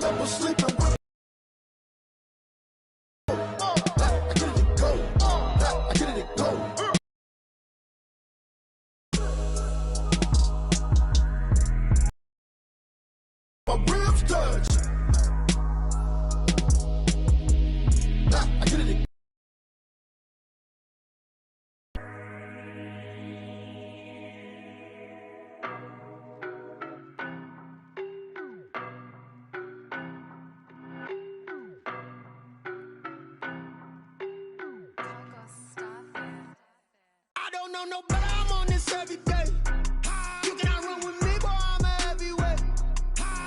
I was sleeping with. I get it go. I get it go. My ribs touch. I get it. I don't know no better, I'm on this every day. You cannot run with me, boy, I'm a heavyweight.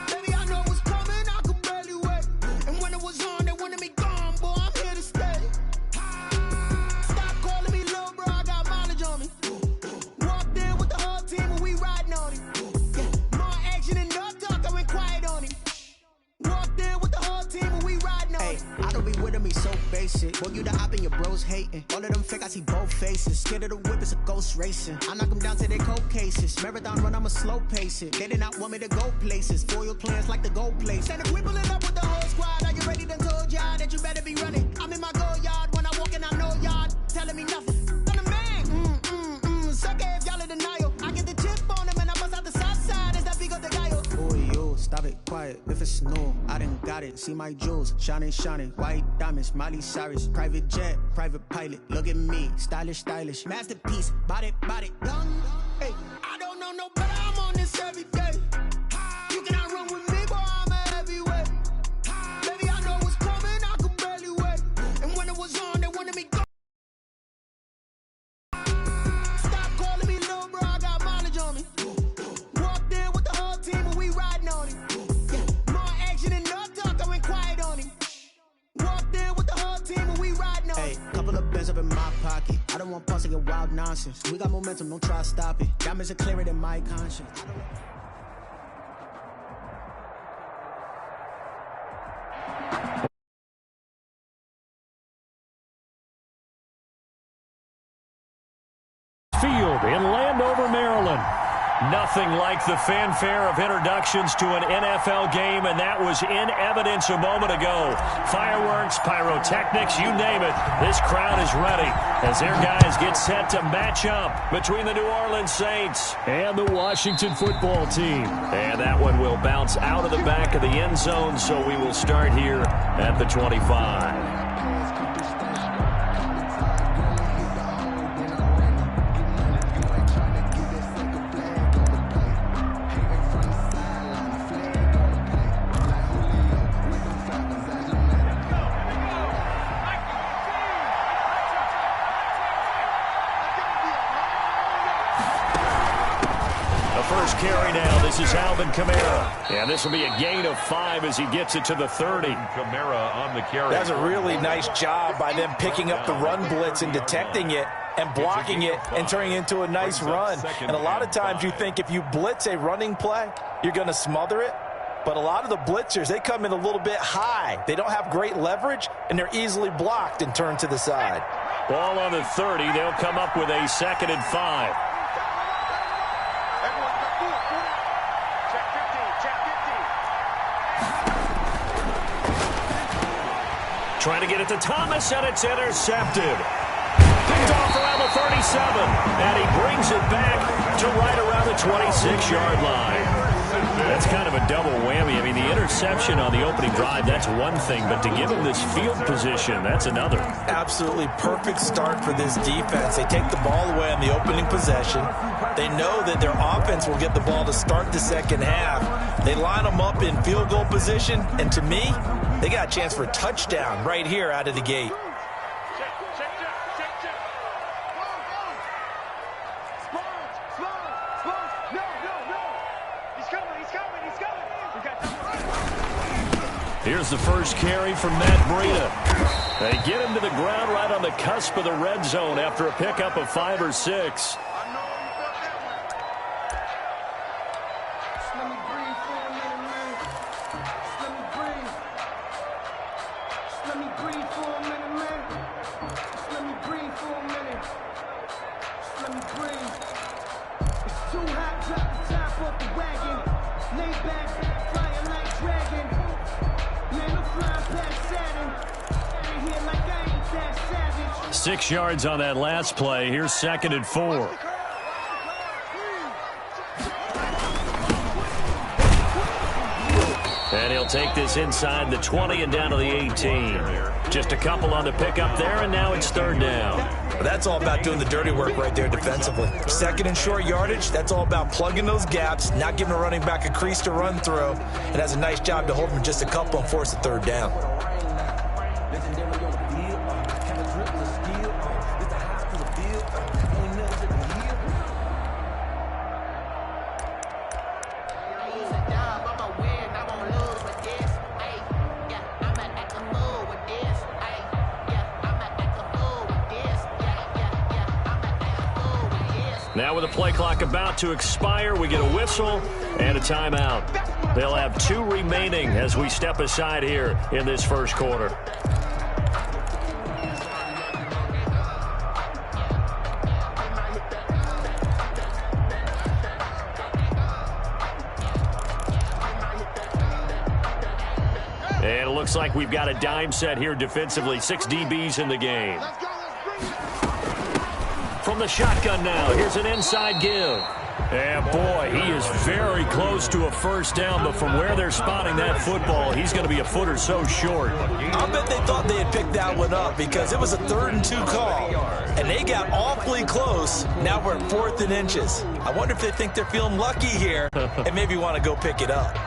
Baby, I know what's coming, I could barely wait. And when it was on, they wanted me gone, boy, I'm here to stay. Stop calling me little bro, I got mileage on me. Walked in with the whole team and we riding on him. More action and no talk, I went quiet on him. Walked in with the whole team and we riding on him. I don't be with him, he's so basic. Boy, you the op and your bros hating. All of them fake, I see both faces. Scared of the whip, it's a ghost racing. I knock them down to their cold cases. Marathon run, I'ma slow pace it. They did not want me to go places. Foil plans like the gold place. And if we pulling up with the whole squad, are you ready? Done told y'all that you better be running. I'm in my go yard when I walk in, I know y'all telling me nothing. I'm the man. Sucker if y'all in denial. I get the chip on them and I bust out the south side. Is that big of the guy? Oh, yo, stop it, quiet. If it's snow, I done got it. See my jewels, shining, white diamonds, Miley Cyrus, private jet, private pilot. Look at me, stylish, masterpiece, body, young. Hey, I don't know no better, I'm on this every day. You cannot run with me, boy, I'm a heavyweight. Baby, I know what's coming, I could barely wait. And when it was on, they wanted me gone. Stop calling me little bro, I got mileage on me. Walked in with the whole team and we riding on him. More action and no talk, I went quiet on him. Walked in with the whole team and we riding on him. Hey, couple of bands up in my pocket. I don't want pulse to get wild nonsense. We got momentum, don't try to stop it. Diamonds are clearer than my conscience. Field in Landover, Maryland. Nothing like the fanfare of introductions to an NFL game, and that was in evidence a moment ago. Fireworks, pyrotechnics, you name it. This crowd is ready as their guys get set to match up between the New Orleans Saints and the Washington football team. And that one will bounce out of the back of the end zone, so we will start here at the 25. First carry now. This is Alvin Kamara. And this will be a gain of 5 as he gets it to the 30. Kamara on the carry. That's a really nice job by them picking up the run blitz and detecting it and blocking it and turning it into a nice run. And a lot of times you think if you blitz a running play, you're going to smother it. But a lot of the blitzers, they come in a little bit high. They don't have great leverage, and they're easily blocked and turned to the side. Ball on the 30. They'll come up with a 2nd and 5. Trying to get it to Thomas, and it's intercepted. Picked off around the 37, and he brings it back to right around the 26-yard line. That's kind of a double whammy. I mean, the interception on the opening drive, that's one thing, but to give him this field position, that's another. Absolutely perfect start for this defense. They take the ball away on the opening possession. They know that their offense will get the ball to start the second half. They line them up in field goal position, and to me, they got a chance for a touchdown right here out of the gate. Here's the first carry from Matt Breida. They get him to the ground right on the cusp of the red zone after a pickup of 5 or 6. 6 yards on that last play. Here's 2nd and 4. And he'll take this inside the 20 and down to the 18. Just a couple on the pickup there, and now it's 3rd down. Well, that's all about doing the dirty work right there defensively. 2nd and short yardage, that's all about plugging those gaps, not giving a running back a crease to run through. It has a nice job to hold him just a couple and force a 3rd down. Now with the play clock about to expire, we get a whistle and a timeout. They'll have 2 remaining as we step aside here in this first quarter. And it looks like we've got a dime set here defensively. 6 DBs in the game. From the shotgun now, here's an inside give. And boy, he is very close to a first down, but from where they're spotting that football, he's going to be a foot or so short. I'll bet they thought they had picked that one up because it was a 3rd and 2 call, and they got awfully close. Now we're at 4th and inches. I wonder if they think they're feeling lucky here and maybe want to go pick it up.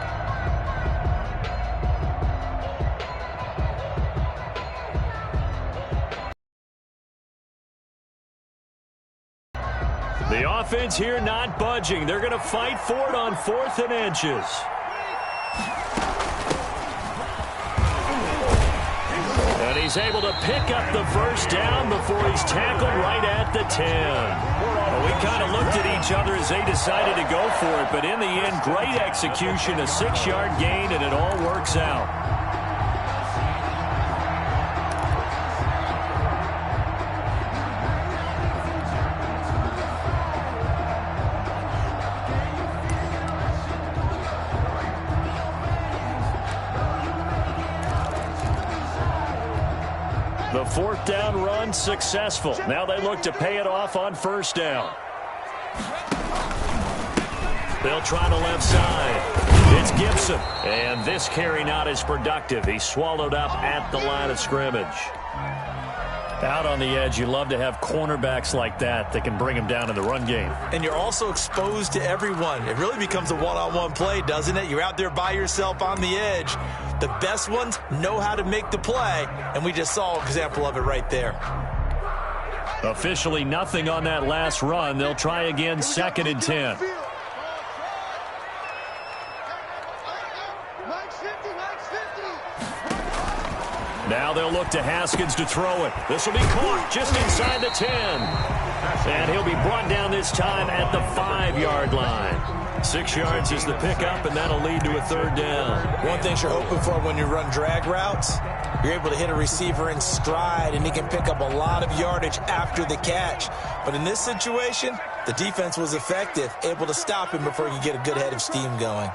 The offense here not budging. They're going to fight for it on 4th and inches. And he's able to pick up the first down before he's tackled right at the 10. Well, we kind of looked at each other as they decided to go for it, but in the end, great execution, a 6-yard gain, and it all works out. The 4th down run successful. Now they look to pay it off on 1st down. They'll try the left side. It's Gibson. And this carry not as productive. He's swallowed up at the line of scrimmage. Out on the edge, you love to have cornerbacks like that can bring him down in the run game. And you're also exposed to everyone. It really becomes a one-on-one play, doesn't it? You're out there by yourself on the edge. The best ones know how to make the play, and we just saw an example of it right there. Officially nothing on that last run. They'll try again, 2nd and 10. Now they'll look to Haskins to throw it. This will be caught just inside the 10. And he'll be brought down this time at the 5-yard line. 6 yards is the pickup, and that'll lead to a 3rd down. One thing you're hoping for when you run drag routes, you're able to hit a receiver in stride, and he can pick up a lot of yardage after the catch. But in this situation, the defense was effective, able to stop him before he could get a good head of steam going.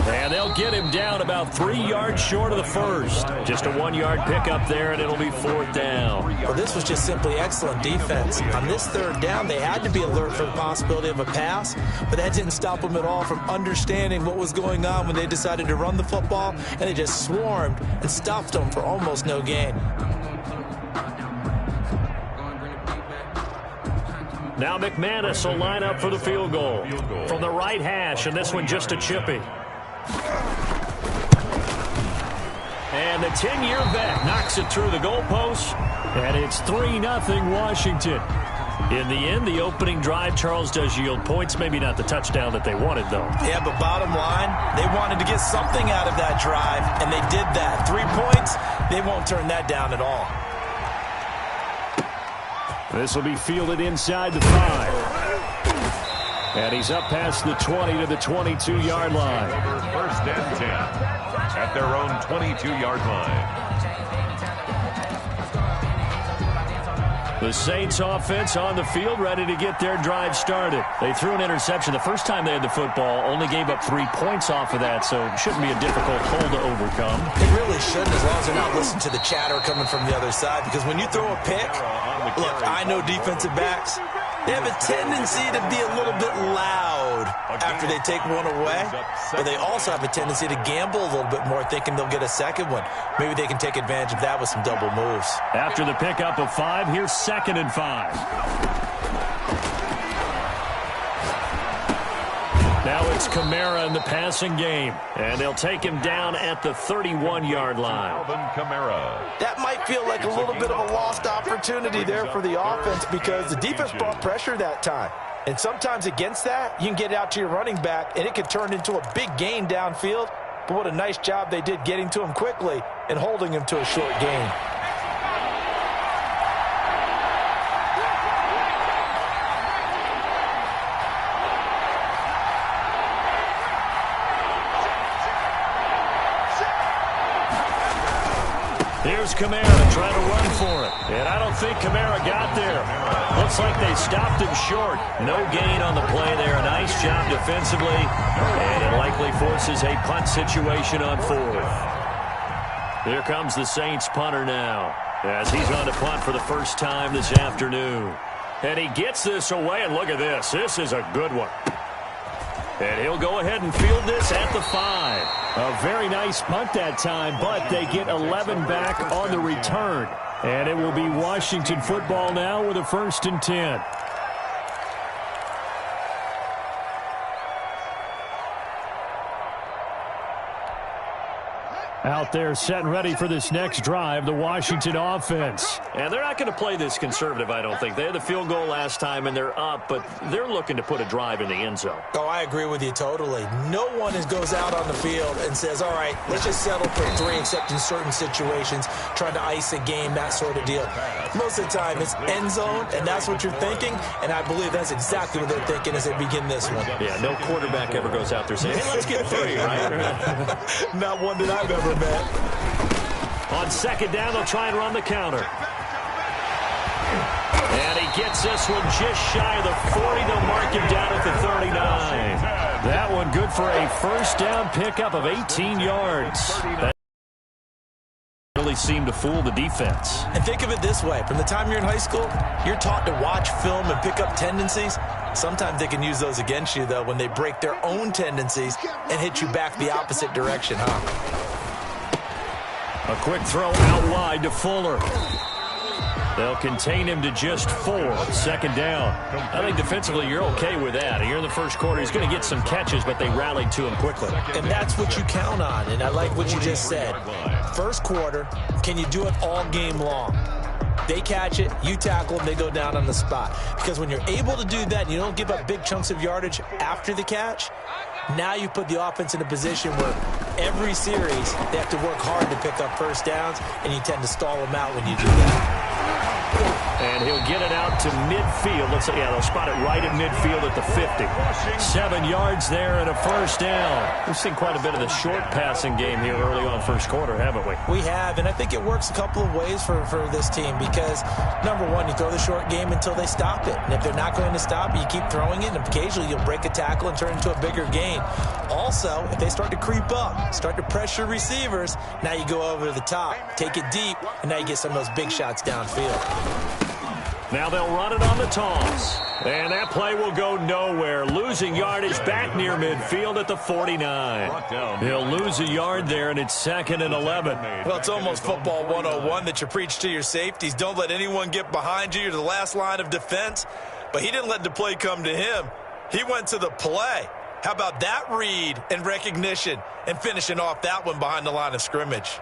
And they'll get him down about 3 yards short of the first. Just a 1-yard pickup there, and it'll be 4th down. Well, this was just simply excellent defense. On this 3rd down, they had to be alert for the possibility of a pass, but that didn't stop them at all from understanding what was going on when they decided to run the football, and they just swarmed and stuffed them for almost no gain. Now McManus will line up for the field goal from the right hash, and this one just a chippy. And the 10-year vet knocks it through the goalpost, and it's 3-0 Washington. In the end, the opening drive, Charles, does yield points. Maybe not the touchdown that they wanted, though. Yeah, but bottom line, they wanted to get something out of that drive, and they did that. 3 points, they won't turn that down at all. This will be fielded inside the 5. And he's up past the 20 to the 22-yard line. 1st and 10 at their own 22-yard line. The Saints offense on the field, ready to get their drive started. They threw an interception the first time they had the football, only gave up 3 points off of that, so it shouldn't be a difficult hole to overcome. It really shouldn't, as long as they're not listening to the chatter coming from the other side, because when you throw a pick, look, I know defensive backs, they have a tendency to be a little bit loud after they take one away, but they also have a tendency to gamble a little bit more, thinking they'll get a second one. Maybe they can take advantage of that with some double moves. After the pickup of 5, here's 2nd and 5. Now it's Kamara in the passing game, and they'll take him down at the 31-yard line. That might feel like a little bit of a lost opportunity there for the offense because the defense brought pressure that time. And sometimes against that, you can get it out to your running back, and it could turn into a big gain downfield. But what a nice job they did getting to him quickly and holding him to a short gain. Here's Kamara trying to run for it. And I don't think Kamara got there. Looks like they stopped him short. No gain on the play there. A nice job defensively. And it likely forces a punt situation on 4th. Here comes the Saints punter now, as he's on to punt for the first time this afternoon. And he gets this away, and look at this. This is a good one. And he'll go ahead and field this at the 5. A very nice punt that time, but they get 11 back on the return. And it will be Washington football now with a 1st and 10. Out there set and ready for this next drive, the Washington offense. And they're not going to play this conservative, I don't think. They had the field goal last time, and they're up, but they're looking to put a drive in the end zone. Oh, I agree with you totally. No one goes out on the field and says, all right, let's just settle for 3, except in certain situations, trying to ice a game, that sort of deal. Most of the time, it's end zone, and that's what you're thinking, and I believe that's exactly what they're thinking as they begin this one. Yeah, no quarterback ever goes out there saying, hey, let's get 3, right? Not one that I've ever met. On 2nd down, they'll try and run the counter. And he gets this one just shy of the 40. They'll mark him down at the 39. That one good for a 1st down pickup of 18 yards. That really seemed to fool the defense. And think of it this way. From the time you're in high school, you're taught to watch film and pick up tendencies. Sometimes they can use those against you, though, when they break their own tendencies and hit you back the opposite direction, huh? A quick throw out wide to Fuller. They'll contain him to just 4. 2nd down. I think defensively you're okay with that. Here in the first quarter, he's going to get some catches, but they rallied to him quickly. And that's what you count on, and I like what you just said. First quarter, can you do it all game long? They catch it, you tackle them, they go down on the spot. Because when you're able to do that, you don't give up big chunks of yardage after the catch, now you put the offense in a position where every series they have to work hard to pick up 1st downs, and you tend to stall them out when you do that. And he'll get it out to midfield. Let's say, yeah, they'll spot it right at midfield at the 50. 7 yards there and a 1st down. We've seen quite a bit of the short passing game here early on 1st quarter, haven't we? We have, and I think it works a couple of ways for this team because, number one, you throw the short game until they stop it. And if they're not going to stop it, you keep throwing it, and occasionally you'll break a tackle and turn it into a bigger gain. Also, if they start to creep up, start to pressure receivers, now you go over the top, take it deep, and now you get some of those big shots downfield. Now they'll run it on the toss. And that play will go nowhere. Losing yardage back near midfield at the 49. He'll lose a yard there, and it's 2nd and 11. Well, it's almost football 101 that you preach to your safeties. Don't let anyone get behind you. You're the last line of defense. But he didn't let the play come to him. He went to the play. How about that read and recognition and finishing off that one behind the line of scrimmage?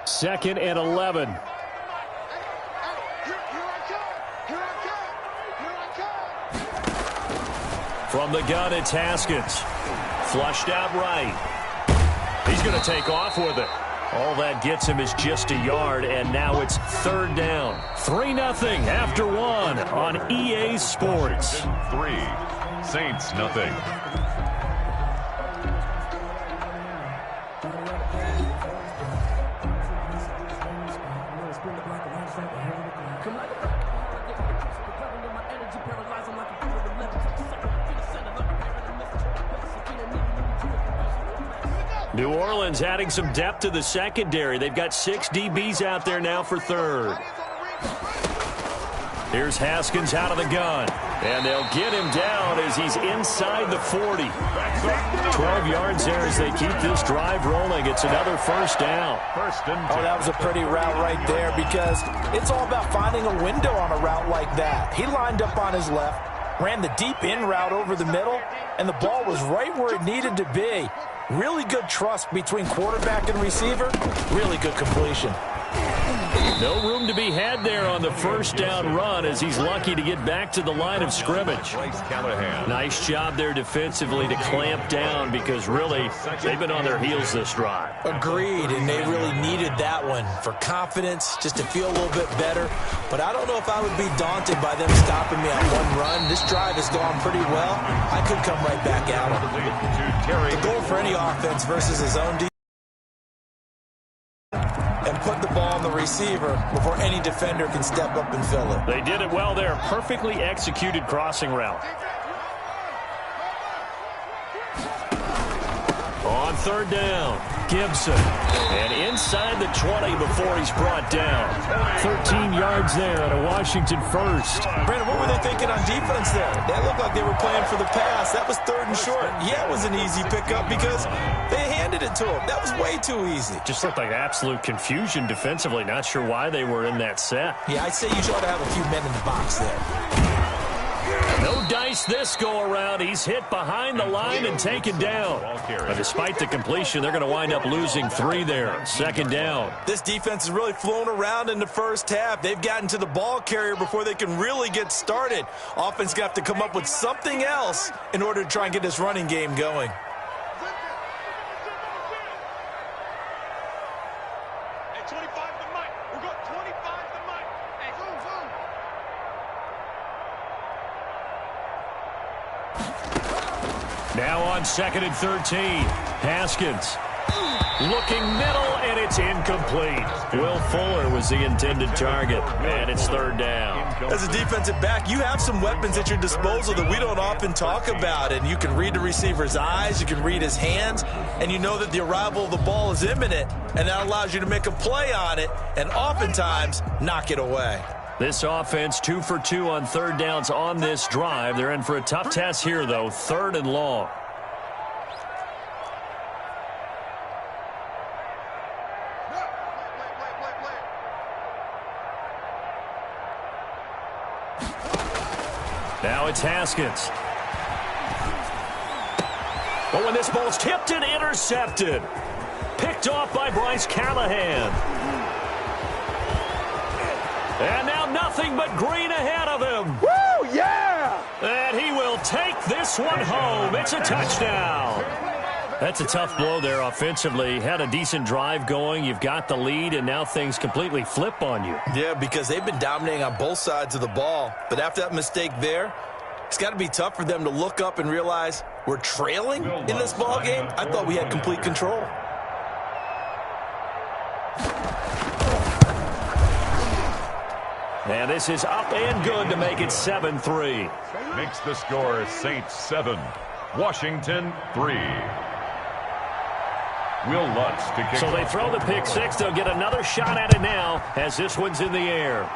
Second and 11. From the gun, it's Haskins. Flushed out right. He's going to take off with it. All that gets him is just a yard, and now it's 3rd down. 3-0 after 1 on EA Sports. 3. Saints nothing. New Orleans adding some depth to the secondary. They've got 6 DBs out there now for third. Here's Haskins out of the gun. And they'll get him down as he's inside the 40. 12 yards there as they keep this drive rolling. It's another first down. Oh, that was a pretty route right there because it's all about finding a window on a route like that. He lined up on his left, ran the deep in route over the middle, and the ball was right where it needed to be. Really good trust between quarterback and receiver. Really good completion. No room to be had there on the first down run as he's lucky to get back to the line of scrimmage. Nice job there defensively to clamp down because really they've been on their heels this drive. Agreed, and they really needed that one for confidence, just to feel a little bit better. But I don't know if I would be daunted by them stopping me on one run. This drive has gone pretty well. I could come right back at them. The goal for any offense versus his own defense and put the ball on the receiver before any defender can step up and fill it. They did it well there. Perfectly executed crossing route. On third down, Gibson. And inside the 20 before he's brought down. 13 yards there at a Washington first. Brandon, what were they thinking on defense there? That looked like they were playing for the pass. That was third and short. Yeah, it was an easy pickup because they handed it to him. That was way too easy. Just looked like absolute confusion defensively. Not sure why they were in that set. Yeah, I'd say you ought to have a few men in the box there. No dice this go-around. He's hit behind the line and taken down. But despite the completion, they're going to wind up losing 3 there. Second down. This defense is really flown around in the first half. They've gotten to the ball carrier before they can really get started. Offense got to come up with something else in order to try and get this running game going. Now on 2nd and 13, Haskins looking middle, and it's incomplete. Will Fuller was the intended target, and it's third down. As a defensive back, you have some weapons at your disposal that we don't often talk about, and you can read the receiver's eyes, you can read his hands, and you know that the arrival of the ball is imminent, and that allows you to make a play on it and oftentimes knock it away. This offense 2 for 2 on third downs on this drive. They're in for a tough test here, though. 3rd and long. Now it's Haskins. But when this ball's tipped and intercepted. Picked off by Bryce Callahan. And now nothing but green ahead of him. Woo, yeah! And he will take this one home. It's a touchdown. That's a tough blow there offensively. Had a decent drive going. You've got the lead, and now things completely flip on you. Yeah, because they've been dominating on both sides of the ball. But after that mistake there, it's got to be tough for them to look up and realize we're trailing in this ball game. I thought we had complete control. And this is up and good to make it 7-3. Makes the score Saints 7, Washington 3. Will Lutz to kick. So they throw the pick six. They'll get another shot at it now as this one's in the air.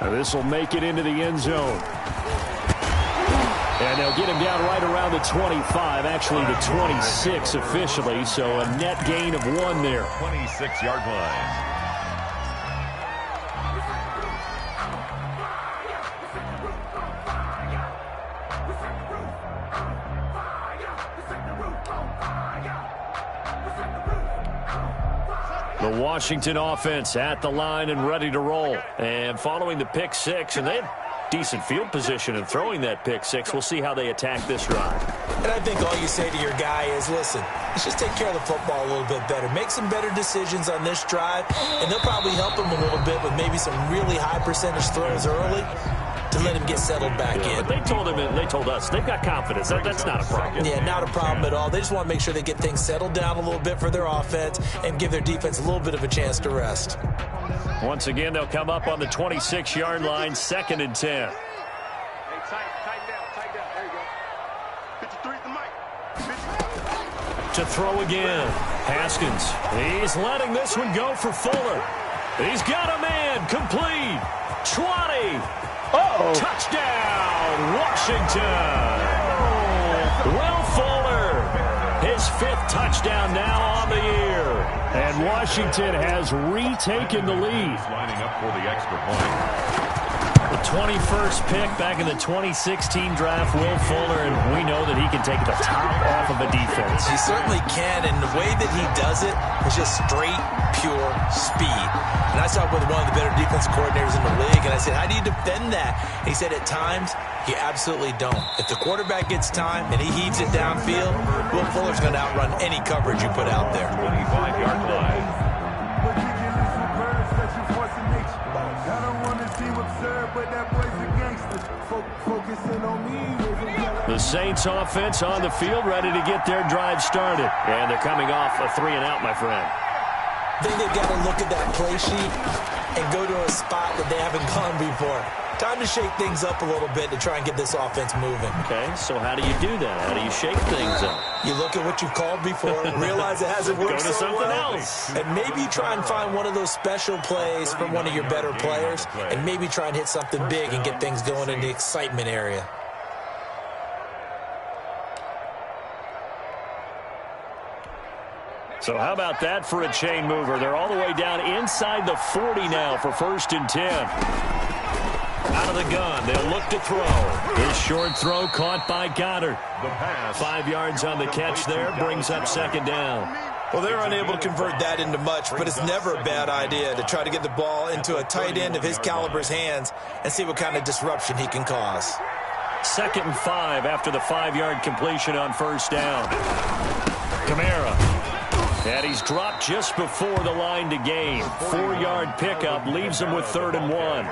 And this will make it into the end zone. And they'll get him down right around the 25, actually the 26 officially. So a net gain of 1 there. 26-yard line. The Washington offense at the line and ready to roll. And following the pick six, and they had decent field position in throwing that pick six. We'll see how they attack this drive. And I think all you say to your guy is, listen, let's just take care of the football a little bit better. Make some better decisions on this drive, and they'll probably help him a little bit with maybe some really high percentage throws early. to let him get settled back in. But they told us they've got confidence. That's not a problem. Yeah, not a problem at all. They just want to make sure they get things settled down a little bit for their offense and give their defense a little bit of a chance to rest. Once again, they'll come up on the 26-yard line, 2nd and 10. To throw again. Haskins. He's letting this one go for Fuller. He's got a man. Complete. 20. Touchdown, Washington. Will Fuller. His 5th touchdown now on the year. And Washington has retaken the lead. Lining up for the extra point. The 21st pick back in the 2016 draft, Will Fuller, and we know that he can take the top off of a defense. He certainly can, and the way that he does it is just straight, pure speed. And I saw it with one of the better defensive coordinators in the league, and I said, how do you defend that? And he said, at times, you absolutely don't. If the quarterback gets time and he heaves it downfield, Will Fuller's going to outrun any coverage you put out there. 25-yard line. The Saints offense on the field, ready to get their drive started. And they're coming off a 3-and-out, my friend. I think they've got to look at that play sheet and go to a spot that they haven't gone before. Time to shake things up a little bit to try and get this offense moving. Okay, so how do you do that? How do you shake things up? You look at what you've called before, realize it hasn't worked Go to so something well, else. and maybe try and find one of those special plays from one of your better players, and maybe try and hit something big and get things going in the excitement area. So how about that for a chain mover? They're all the way down inside the 40 now for 1st and 10. Out of the gun, they'll look to throw. His short throw caught by Goddard. 5 yards on the catch there, brings up 2nd down. Well, they're unable to convert that into much, but it's never a bad idea to try to get the ball into a tight end of his caliber's hands and see what kind of disruption he can cause. 2nd and 5 after the 5-yard completion on 1st down. Kamara. And he's dropped just before the line to gain. 4-yard pickup leaves him with 3rd and 1.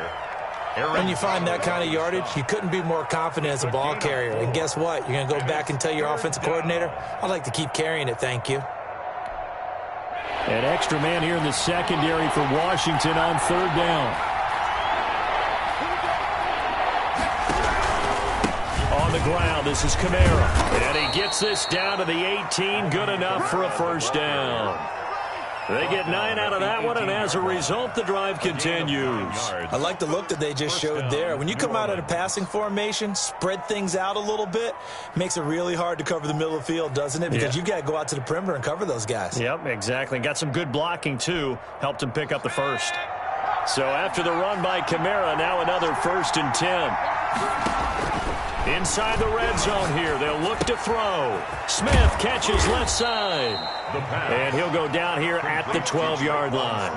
When you find that kind of yardage, you couldn't be more confident as a ball carrier. And guess what? You're going to go back and tell your offensive coordinator, I'd like to keep carrying it, thank you. An extra man here in the secondary for Washington on 3rd down. On the ground, this is Kamara. And he gets this down to the 18. Good enough for a 1st down. They get 9 out of that one, and as a result, the drive continues. I like the look that they just showed there. When you come out of a passing formation, spread things out a little bit, makes it really hard to cover the middle of the field, doesn't it? Because you've got to go out to the perimeter and cover those guys. Yep, exactly. Got some good blocking, too. Helped him pick up the 1st. So after the run by Kamara, now another 1st and 10. Inside the red zone here, they'll look to throw. Smith catches left side. And he'll go down here at the 12-yard line.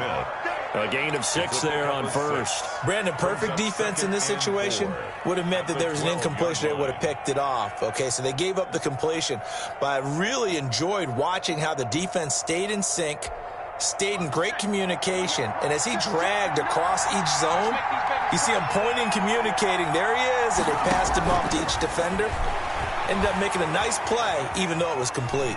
A gain of 6 there on 1st. Brandon, perfect defense in this situation would have meant that there was an incompletion. They would have picked it off. Okay, so they gave up the completion. But I really enjoyed watching how the defense stayed in sync, stayed in great communication, and as he dragged across each zone, you see him pointing, communicating. There he is, and they passed him off to each defender. Ended up making a nice play, even though it was complete.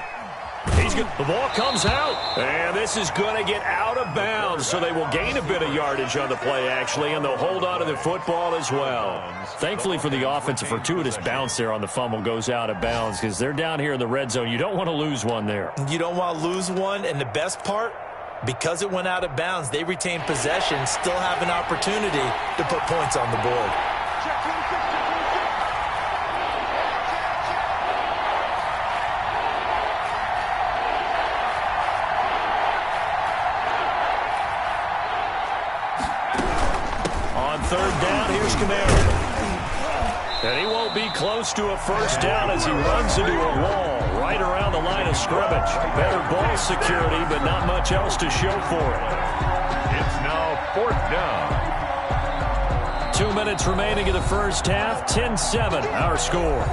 He's good. The ball comes out, and this is going to get out of bounds, so they will gain a bit of yardage on the play, actually, and they'll hold on to the football as well. Thankfully for the offense, a fortuitous bounce there on the fumble goes out of bounds because they're down here in the red zone. You don't want to lose one there. You don't want to lose one, and the best part, because it went out of bounds, they retain possession, still have an opportunity to put points on the board. On 3rd down, here's Kamara. And he won't be close to a 1st down as he runs into a wall right around the line of scrimmage. Better ball security, but not much else to show for it. It's now 4th down. 2 minutes remaining in the 1st half. 10-7, our score.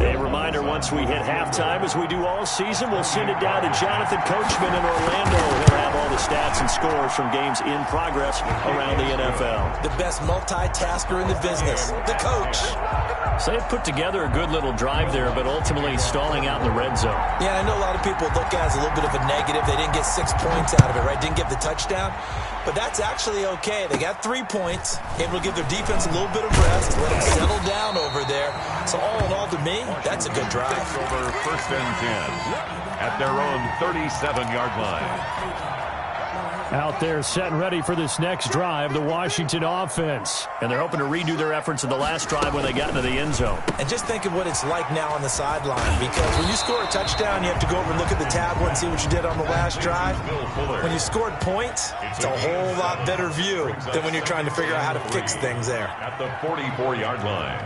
A reminder, once we hit halftime, as we do all season, we'll send it down to Jonathan Coachman in Orlando. He'll have all the stats and scores from games in progress around the NFL. The best multitasker in the business, the coach. So they've put together a good little drive there, but ultimately stalling out in the red zone. Yeah, I know a lot of people look at it as a little bit of a negative. They didn't get 6 points out of it, right? Didn't get the touchdown. But that's actually okay. They got 3 points, able to give their defense a little bit of rest, let them settle down over there. So all in all, to me, that's a good drive. Over 1st and 10 at their own 37-yard line. Out there set and ready for this next drive, the Washington offense. And they're hoping to redo their efforts in the last drive when they got into the end zone. And just think of what it's like now on the sideline, because when you score a touchdown, you have to go over and look at the tablet and see what you did on the last drive. When you scored points, it's a whole lot better view than when you're trying to figure out how to fix things there. At the 44-yard line.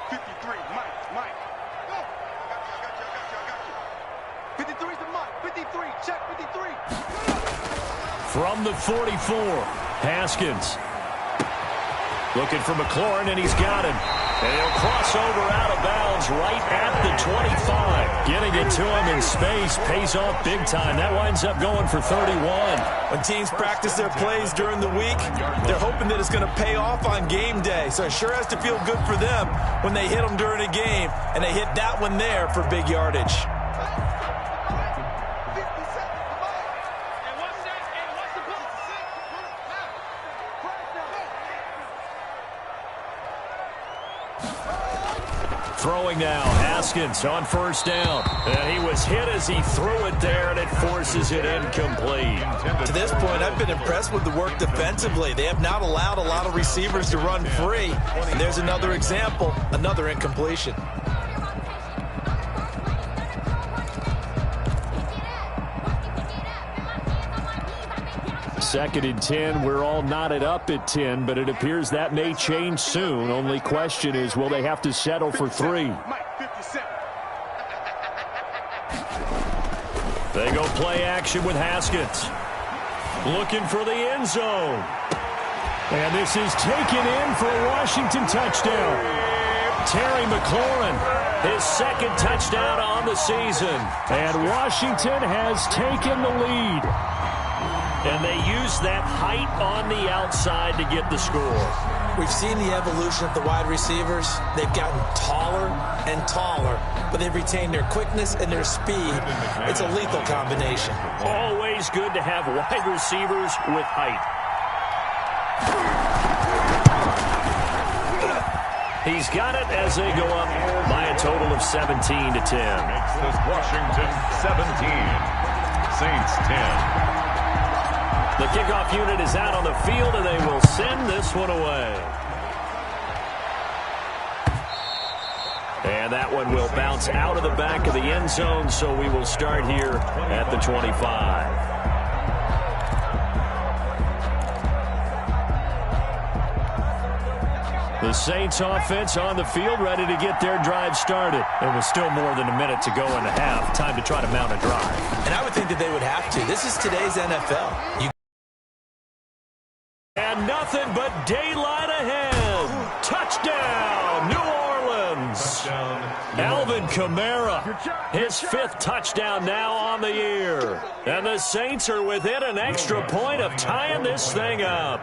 53, Mike. 53's the Mike. 53, check 53. From the 44, Haskins. Looking for McLaurin, and he's got him. And he'll cross over out of bounds right at the 25. Getting it to him in space pays off big time. That winds up going for 31. When teams practice their plays during the week, they're hoping that it's going to pay off on game day. So it sure has to feel good for them when they hit them during a game, and they hit that one there for big yardage. Throwing now, Haskins on 1st down. And he was hit as he threw it there, and it forces it incomplete. To this point, I've been impressed with the work defensively. They have not allowed a lot of receivers to run free. And there's another example, another incompletion. Second and 10, we're all knotted up at 10, but it appears that may change soon. Only question is, will they have to settle for 3? They go play action with Haskins. Looking for the end zone. And this is taken in for a Washington touchdown. Terry McLaurin, his 2nd touchdown on the season. And Washington has taken the lead. And they use that height on the outside to get the score. We've seen the evolution of the wide receivers. They've gotten taller and taller, but they've retained their quickness and their speed. It's a lethal combination. Always good to have wide receivers with height. He's got it as they go up by a total of 17 to 10. Makes this Washington 17, Saints 10. The kickoff unit is out on the field, and they will send this one away. And that one will bounce out of the back of the end zone, so we will start here at the 25. The Saints offense on the field, ready to get their drive started. There was still more than a minute to go in the half. Time to try to mount a drive. And I would think that they would have to. This is today's NFL. And nothing but daylight ahead. Touchdown, New Orleans. Alvin Kamara, his 5th touchdown now on the year. And the Saints are within an extra point of tying this thing up.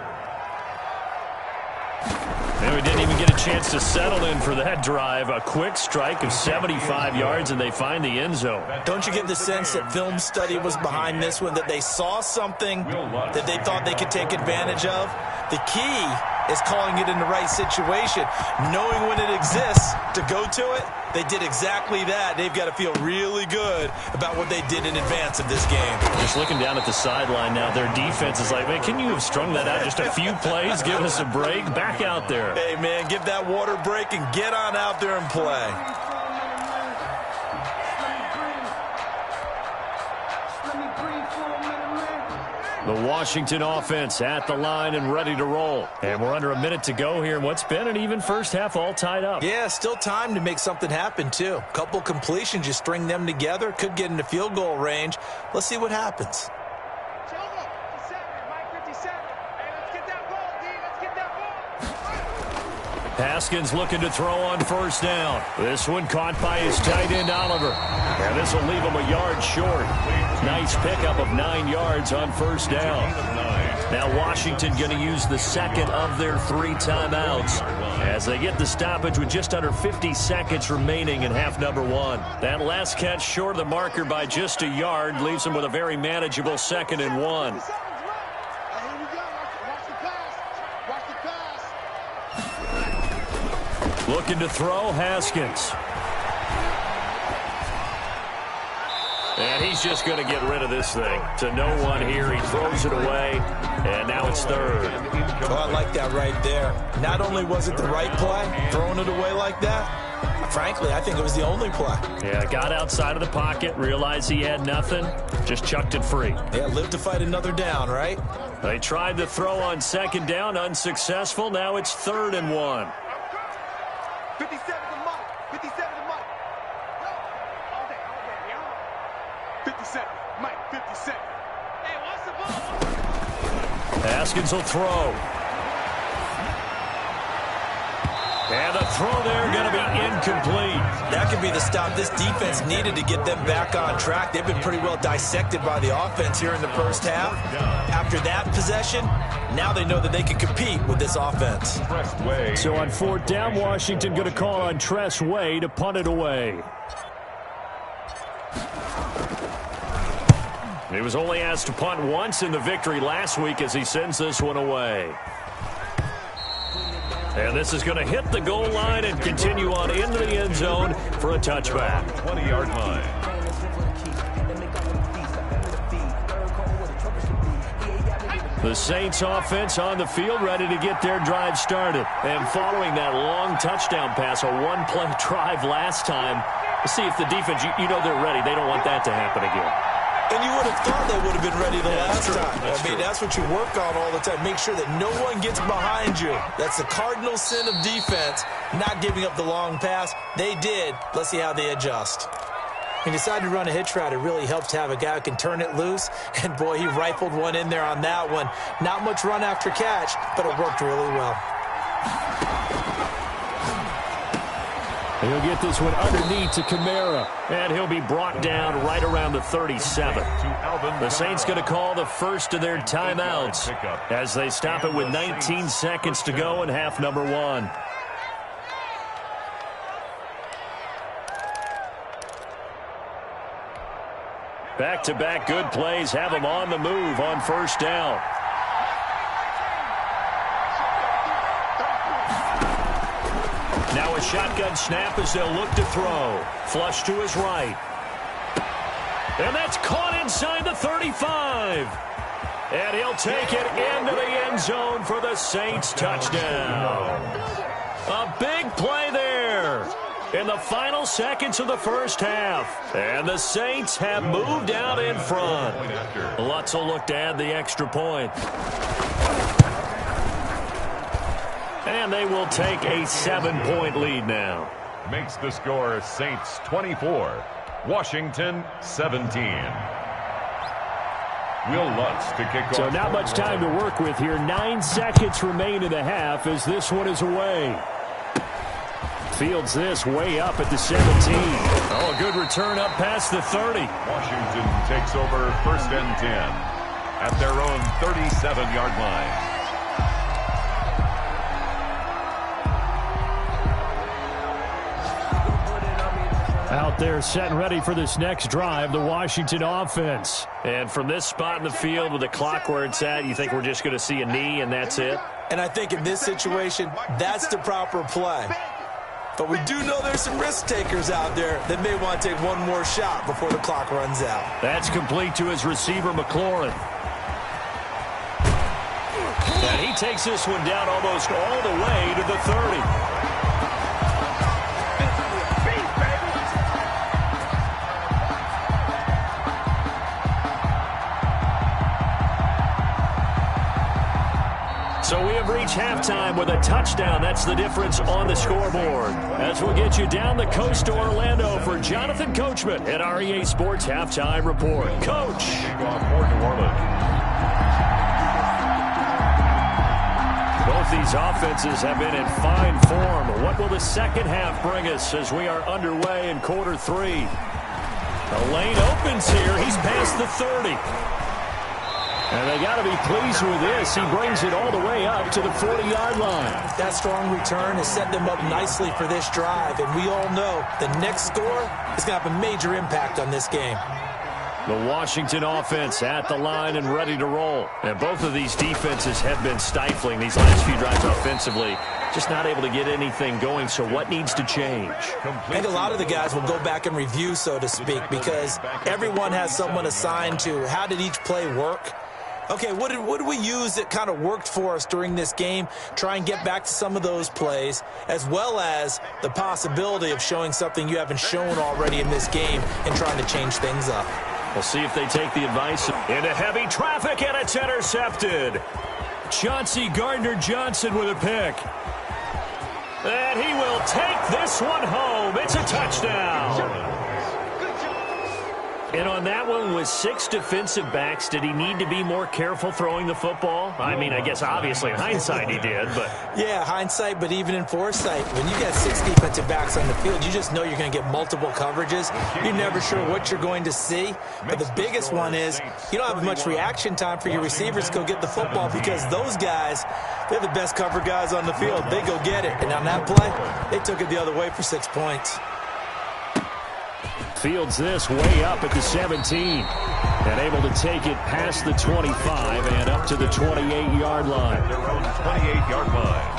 And we didn't even get a chance to settle in for that drive. A quick strike of 75 yards, and they find the end zone. Don't you get the sense that film study was behind this one, that they saw something that they thought they could take advantage of? The key is calling it in the right situation, knowing when it exists to go to it. They did exactly that. They've got to feel really good about what they did in advance of this game. Just looking down at the sideline now, their defense is like, man, can you have strung that out just a few plays? Give us a break. Back out there. Hey, man, give that water break and get on out there and play. The Washington offense at the line and ready to roll. And we're under a minute to go here in what's been an even first half, all tied up. Yeah, still time to make something happen, too. Couple completions, you string them together, could get into field goal range. Let's see what happens. Haskins looking to throw on first down. This one caught by his tight end, Oliver. And this will leave him a yard short. Nice pickup of 9 yards on first down. Now Washington going to use the second of their 3 timeouts as they get the stoppage with just under 50 seconds remaining in half number 1. That last catch short of the marker by just a yard leaves them with a very manageable 2nd and 1. Looking to throw, Haskins. And he's just going to get rid of this thing. To no one here. He throws it away, and now it's 3rd. Oh, I like that right there. Not only was it the right play, throwing it away like that, frankly, I think it was the only play. Yeah, got outside of the pocket, realized he had nothing, just chucked it free. Yeah, live to fight another down, right? They tried to throw on 2nd down, unsuccessful. Now it's 3rd and 1. 57 to Mike. 57 to Mike. All day, 57. Mike, 57. Hey, what's the ball? Haskins will throw. And the throw there going to be incomplete. That could be the stop this defense needed to get them back on track. They've been pretty well dissected by the offense here in the first half. After that possession, now they know that they can compete with this offense. So on 4th down, Washington going to call on Tress Way to punt it away. He was only asked to punt once in the victory last week as he sends this one away. And this is going to hit the goal line and continue on into the end zone for a touchback. 20-yard line. The Saints offense on the field ready to get their drive started. And following that long touchdown pass, a one-play drive last time, let's see if the defense, you know they're ready. They don't want that to happen again. And you would have thought they would have been ready the last time. That's what you work on all the time. Make sure that no one gets behind you. That's the cardinal sin of defense, not giving up the long pass. They did. Let's see how they adjust. He decided to run a hitch route. It really helped to have a guy who can turn it loose. And, boy, he rifled one in there on that one. Not much run after catch, but it worked really well. He'll get this one underneath to Kamara, and he'll be brought down right around the 37. The Saints going to call the first of their timeouts as they stop it with 19 seconds to go in half number 1. Back-to-back good plays have them on the move on first down. Now a shotgun snap as they'll look to throw. Flush to his right. And that's caught inside the 35. And he'll take it into the end zone for the Saints touchdown. A big play there in the final seconds of the first half. And the Saints have moved out in front. Lutz will look to add the extra point. And they will take a 7-point lead now. Makes the score Saints 24, Washington 17. Will Lutz to kick off. So not much time to work with here. 9 seconds remain in the half as this one is away. Fields this way up at the 17. Oh, a good return up past the 30. Washington takes over 1st and 10 at their own 37-yard line. Out there set and ready for this next drive, the Washington offense. And from this spot in the field with the clock where it's at, you think we're just going to see a knee and that's it? And I think in this situation, that's the proper play. But we do know there's some risk takers out there that may want to take one more shot before the clock runs out. That's complete to his receiver, McLaurin. And he takes this one down almost all the way to the 30. So we have reached halftime with a touchdown. That's the difference on the scoreboard. As we'll get you down the coast to Orlando for Jonathan Coachman at REA Sports Halftime Report. Coach. Kickoff for New Orleans. Both Both these offenses have been in fine form. What will the second half bring us as we are underway in quarter three? The lane opens here. He's past the 30. And they got to be pleased with this. He brings it all the way up to the 40-yard line. That strong return has set them up nicely for this drive. And we all know the next score is going to have a major impact on this game. The Washington offense at the line and ready to roll. And both of these defenses have been stifling these last few drives offensively. Just not able to get anything going, so what needs to change? I think a lot of the guys will go back and review, so to speak, because everyone has someone assigned to how did each play work. Okay, what did we use that kind of worked for us during this game? Try and get back to some of those plays, as well as the possibility of showing something you haven't shown already in this game and trying to change things up. We'll see if they take the advice. Into heavy traffic, and it's intercepted. Chauncey Gardner-Johnson with a pick. And he will take this one home. It's a touchdown. And on that one, with 6 defensive backs, did he need to be more careful throwing the football? I mean, I guess obviously in hindsight he did, but... Yeah, hindsight, but even in foresight, when you got 6 defensive backs on the field, you just know you're going to get multiple coverages. You're never sure what you're going to see. But the biggest one is you don't have much reaction time for your receivers to go get the football because those guys, they're the best cover guys on the field. They go get it. And on that play, they took it the other way for 6 points. Fields this way up at the 17. And able to take it past the 25 and up to the 28-yard line. Their own 28-yard line.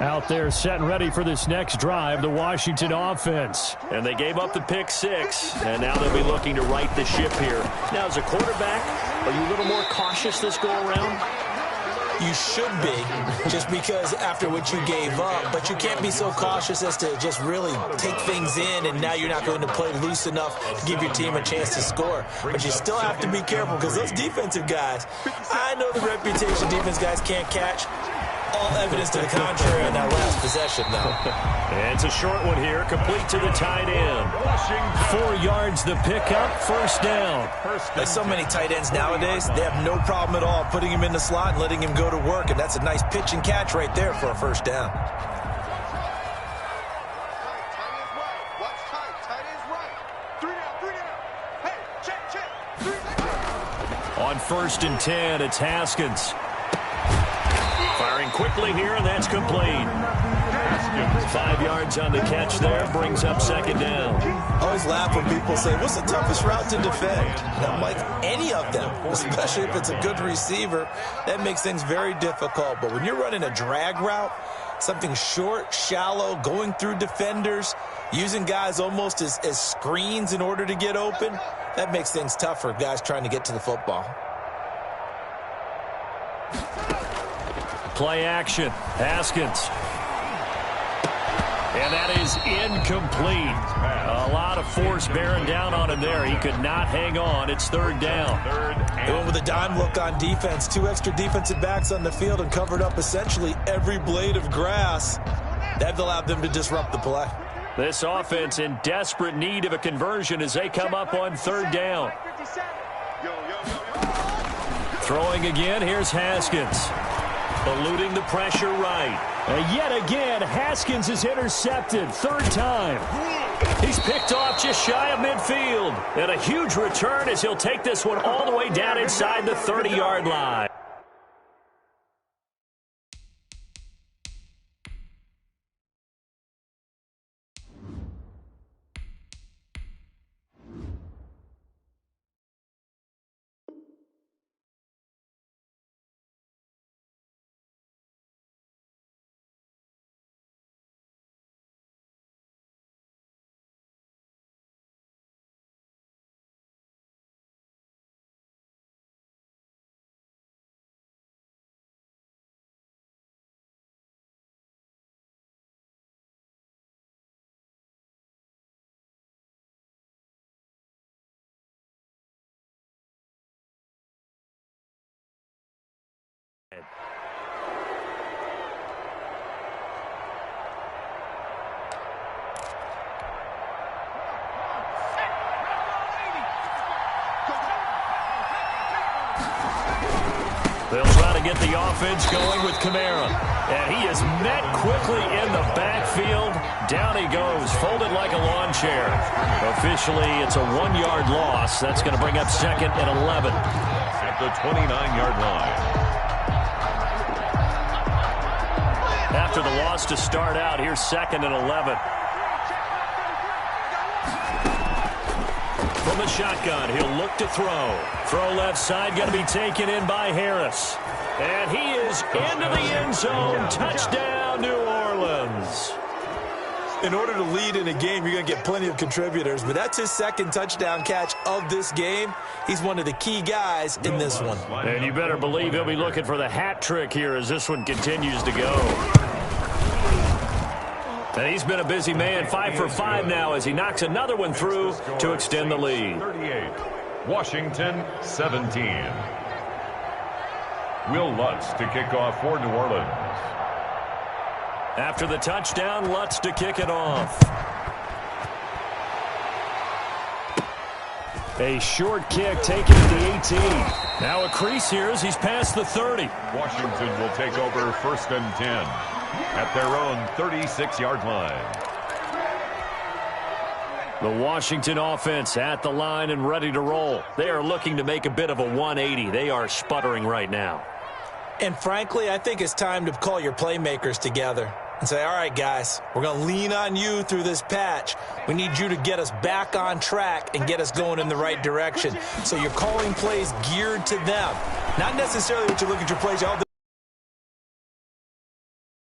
Out there set and ready for this next drive, the Washington offense. And they gave up the pick 6, and now they'll be looking to right the ship here. Now, as a quarterback, are you a little more cautious this go-around? You should be, just because after what you gave up, but you can't be so cautious as to just really take things in, and now you're not going to play loose enough to give your team a chance to score. But you still have to be careful because those defensive guys, I know the reputation defense guys can't catch. All evidence to the contrary on that last possession, though. And it's a short one here, complete to the tight end. 4 yards the pickup, first down. Like so many tight ends nowadays, they have no problem at all putting him in the slot and letting him go to work, and that's a nice pitch and catch right there for a first down. On 1st and 10, it's Haskins. Firing quickly here, and that's complete. 5 yards on the catch there, brings up second down. I always laugh when people say, what's the toughest route to defend? And I'm like, any of them, especially if it's a good receiver, that makes things very difficult. But when you're running a drag route, something short, shallow, going through defenders, using guys almost as screens in order to get open, that makes things tough for guys trying to get to the football. Play action. Haskins. And that is incomplete. A lot of force bearing down on him there. He could not hang on. It's third down. They went with a dime look on defense. 2 extra defensive backs on the field and covered up essentially every blade of grass. That allowed them to disrupt the play. This offense in desperate need of a conversion as they come up on third down. Throwing again. Here's Haskins. Eluding the pressure right. And yet again, Haskins is intercepted. 3rd time. He's picked off just shy of midfield. And a huge return as he'll take this one all the way down inside the 30-yard line. to get the offense going with Kamara. And he is met quickly in the backfield. Down he goes, folded like a lawn chair. Officially, it's a 1-yard loss. That's going to bring up second and 11. At the 29-yard line. After the loss to start out, here's second and 11. From the shotgun, he'll look to throw. Throw left side, going to be taken in by Harris. And he is into the end zone. Touchdown, New Orleans. In order to lead in a game, you're going to get plenty of contributors, but that's his second touchdown catch of this game. He's one of the key guys in this one. And you better believe he'll be looking for the hat trick here as this one continues to go. And he's been a busy man, 5 for 5 now as he knocks another one through to extend the lead. 38, Washington 17. Will Lutz to kick off for New Orleans. After the touchdown, Lutz to kick it off. A short kick taken at the 18. Now a crease here as he's past the 30. Washington will take over first and 10 at their own 36-yard line. The Washington offense at the line and ready to roll. They are looking to make a bit of a 180. They are sputtering right now. And frankly, I think it's time to call your playmakers together and say, all right, guys, we're going to lean on you through this patch. We need you to get us back on track and get us going in the right direction. So you're calling plays geared to them. Not necessarily what you look at your plays, all the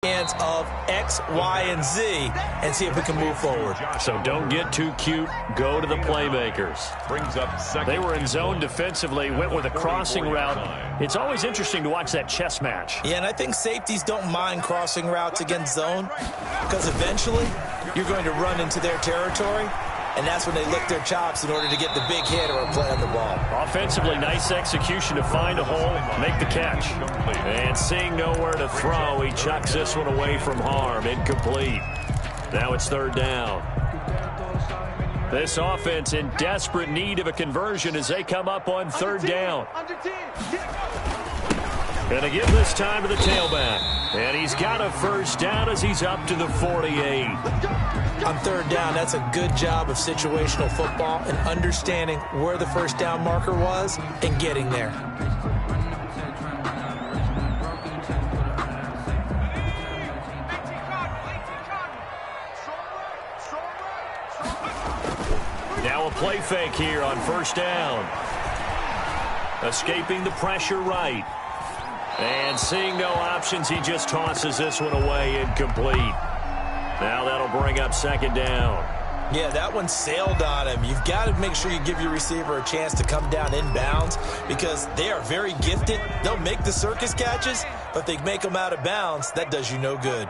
hands of X, Y, and Z, and see if we can move forward. So don't get too cute. Go to the playmakers. Brings up second. They were in zone defensively, went with a crossing route. It's always interesting to watch that chess match. Yeah, and I think safeties don't mind crossing routes against zone because eventually you're going to run into their territory, and that's when they lick their chops in order to get the big hit or a play on the ball. Offensively, nice execution to find a hole, make the catch. And seeing nowhere to throw, he chucks this one away from harm. Incomplete. Now it's third down. This offense in desperate need of a conversion as they come up on third down. Going to give this time to the tailback. And he's got a first down as he's up to the 48. On third down, that's a good job of situational football and understanding where the first down marker was and getting there. Now a play fake here on first down. Escaping the pressure right. And seeing no options, he just tosses this one away, incomplete. Now that'll bring up second down. Yeah, that one sailed on him. You've got to make sure you give your receiver a chance to come down inbounds because they are very gifted. They'll make the circus catches, but if they make them out of bounds, that does you no good.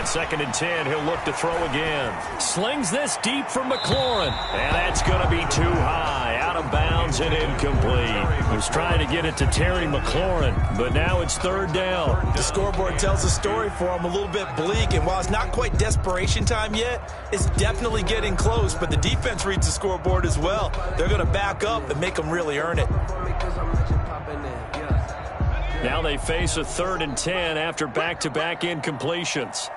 Second and 10, he'll look to throw again. Slings this deep from McLaurin. And that's going to be too high. Out of bounds and incomplete. Was trying to get it to Terry McLaurin, but now it's third down. The scoreboard tells a story for him, a little bit bleak. And while it's not quite desperation time yet, it's definitely getting close. But the defense reads the scoreboard as well. They're going to back up and make them really earn it. Now they face a third and 10 after back-to-back incompletions.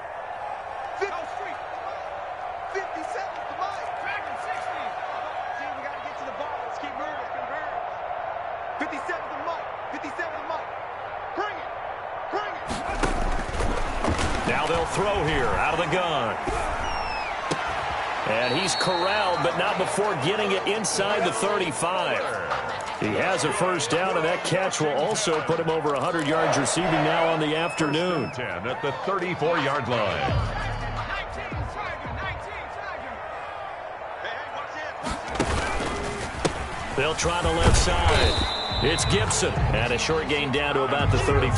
57 Now they'll throw here out of the gun. And he's corralled, but not before getting it inside the 35. He has a first down, and that catch will also put him over 100 yards receiving now on the afternoon. 10 at the 34-yard line. They'll try the left side. It's Gibson, and a short gain down to about the 33.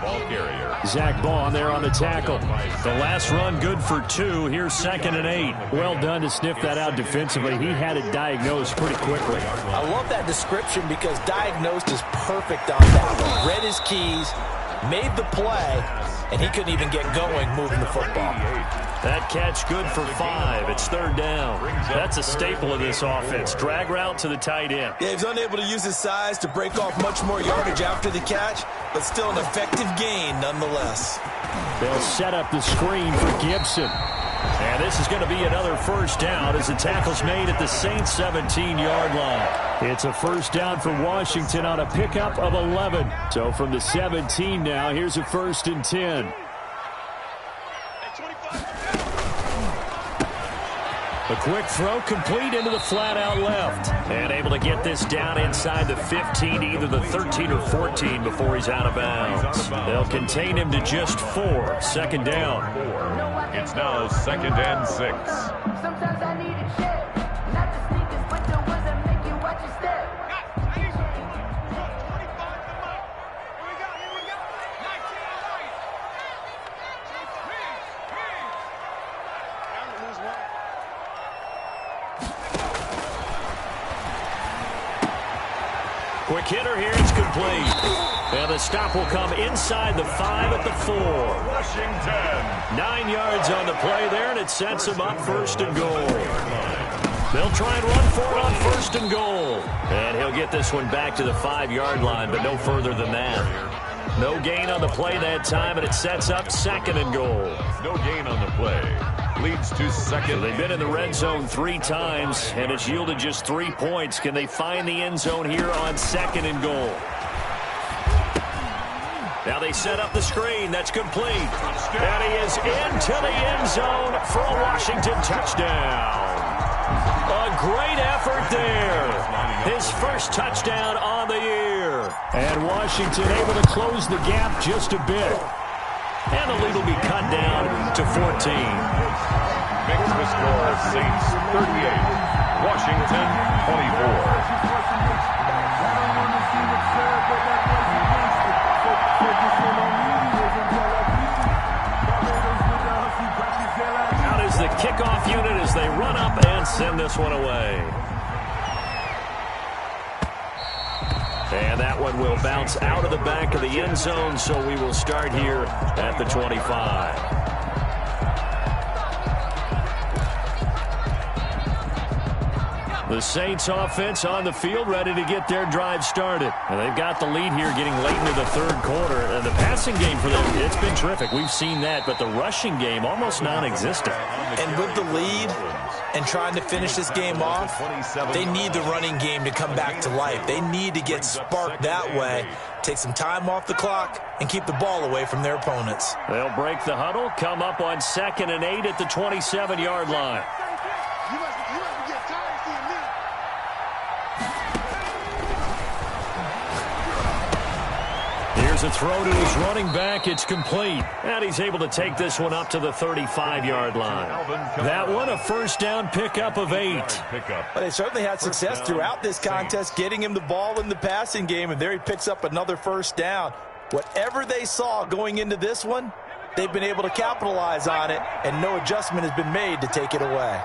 Ball carrier. Zach Baugh there on the tackle. The last run good for 2. Here's second and 8. Well done to sniff that out defensively. He had it diagnosed pretty quickly. I love that description because diagnosed is perfect on that one. Read his keys, made the play, and he couldn't even get going moving the football. That catch good for 5. It's 3rd down. That's a staple of this offense. Drag route to the tight end. Yeah, he's unable to use his size to break off much more yardage after the catch, but still an effective gain nonetheless. They'll set up the screen for Gibson. And this is going to be another 1st down as the tackle's made at the Saints 17-yard line. It's a 1st down for Washington on a pickup of 11. So from the 17 now, here's a 1st and 10. A quick throw complete into the flat out left. And able to get this down inside the 15, either the 13 or 14 before he's out of bounds. They'll contain him to just 4. 2nd down. It's now 2nd and 6. Sometimes I need a check, not the sneakers, but the ones that make you watch your step. Quick hitter here, it's complete. And the stop will come inside the 5 at the 4. Washington. 9 yards on the play there, and it sets him up 1st and goal. They'll try and run for it on 1st and goal. And he'll get this one back to the 5-yard line, but no further than that. No gain on the play that time, and it sets up 2nd and goal. No gain on the play. Leads to 2nd. So they've been in the red zone 3 times, and it's yielded just 3 points. Can they find the end zone here on 2nd and goal? Now they set up the screen. That's complete. And he is into the end zone for a Washington touchdown. A great effort there. His 1st touchdown on the year. And Washington able to close the gap just a bit. And the lead will be cut down to 14. Makes the score Saints 38. Washington 24. Out is the kickoff unit as they run up and send this one away. And that one will bounce out of the back of the end zone, so we will start here at the 25. The Saints offense on the field ready to get their drive started. And they've got the lead here getting late into the 3rd quarter. And the passing game for them, it's been terrific. We've seen that, but the rushing game almost non-existent. And with the lead and trying to finish this game off, they need the running game to come back to life. They need to get sparked that way, take some time off the clock, and keep the ball away from their opponents. They'll break the huddle, come up on 2nd and 8 at the 27-yard line. You must be getting tired of seeing me. Here's a throw to his running back. It's complete. And he's able to take this one up to the 35-yard line. That one, a 1st down pickup of 8. But they certainly had success throughout this contest, getting him the ball in the passing game, and there he picks up another 1st down. Whatever they saw going into this one, they've been able to capitalize on it, and no adjustment has been made to take it away.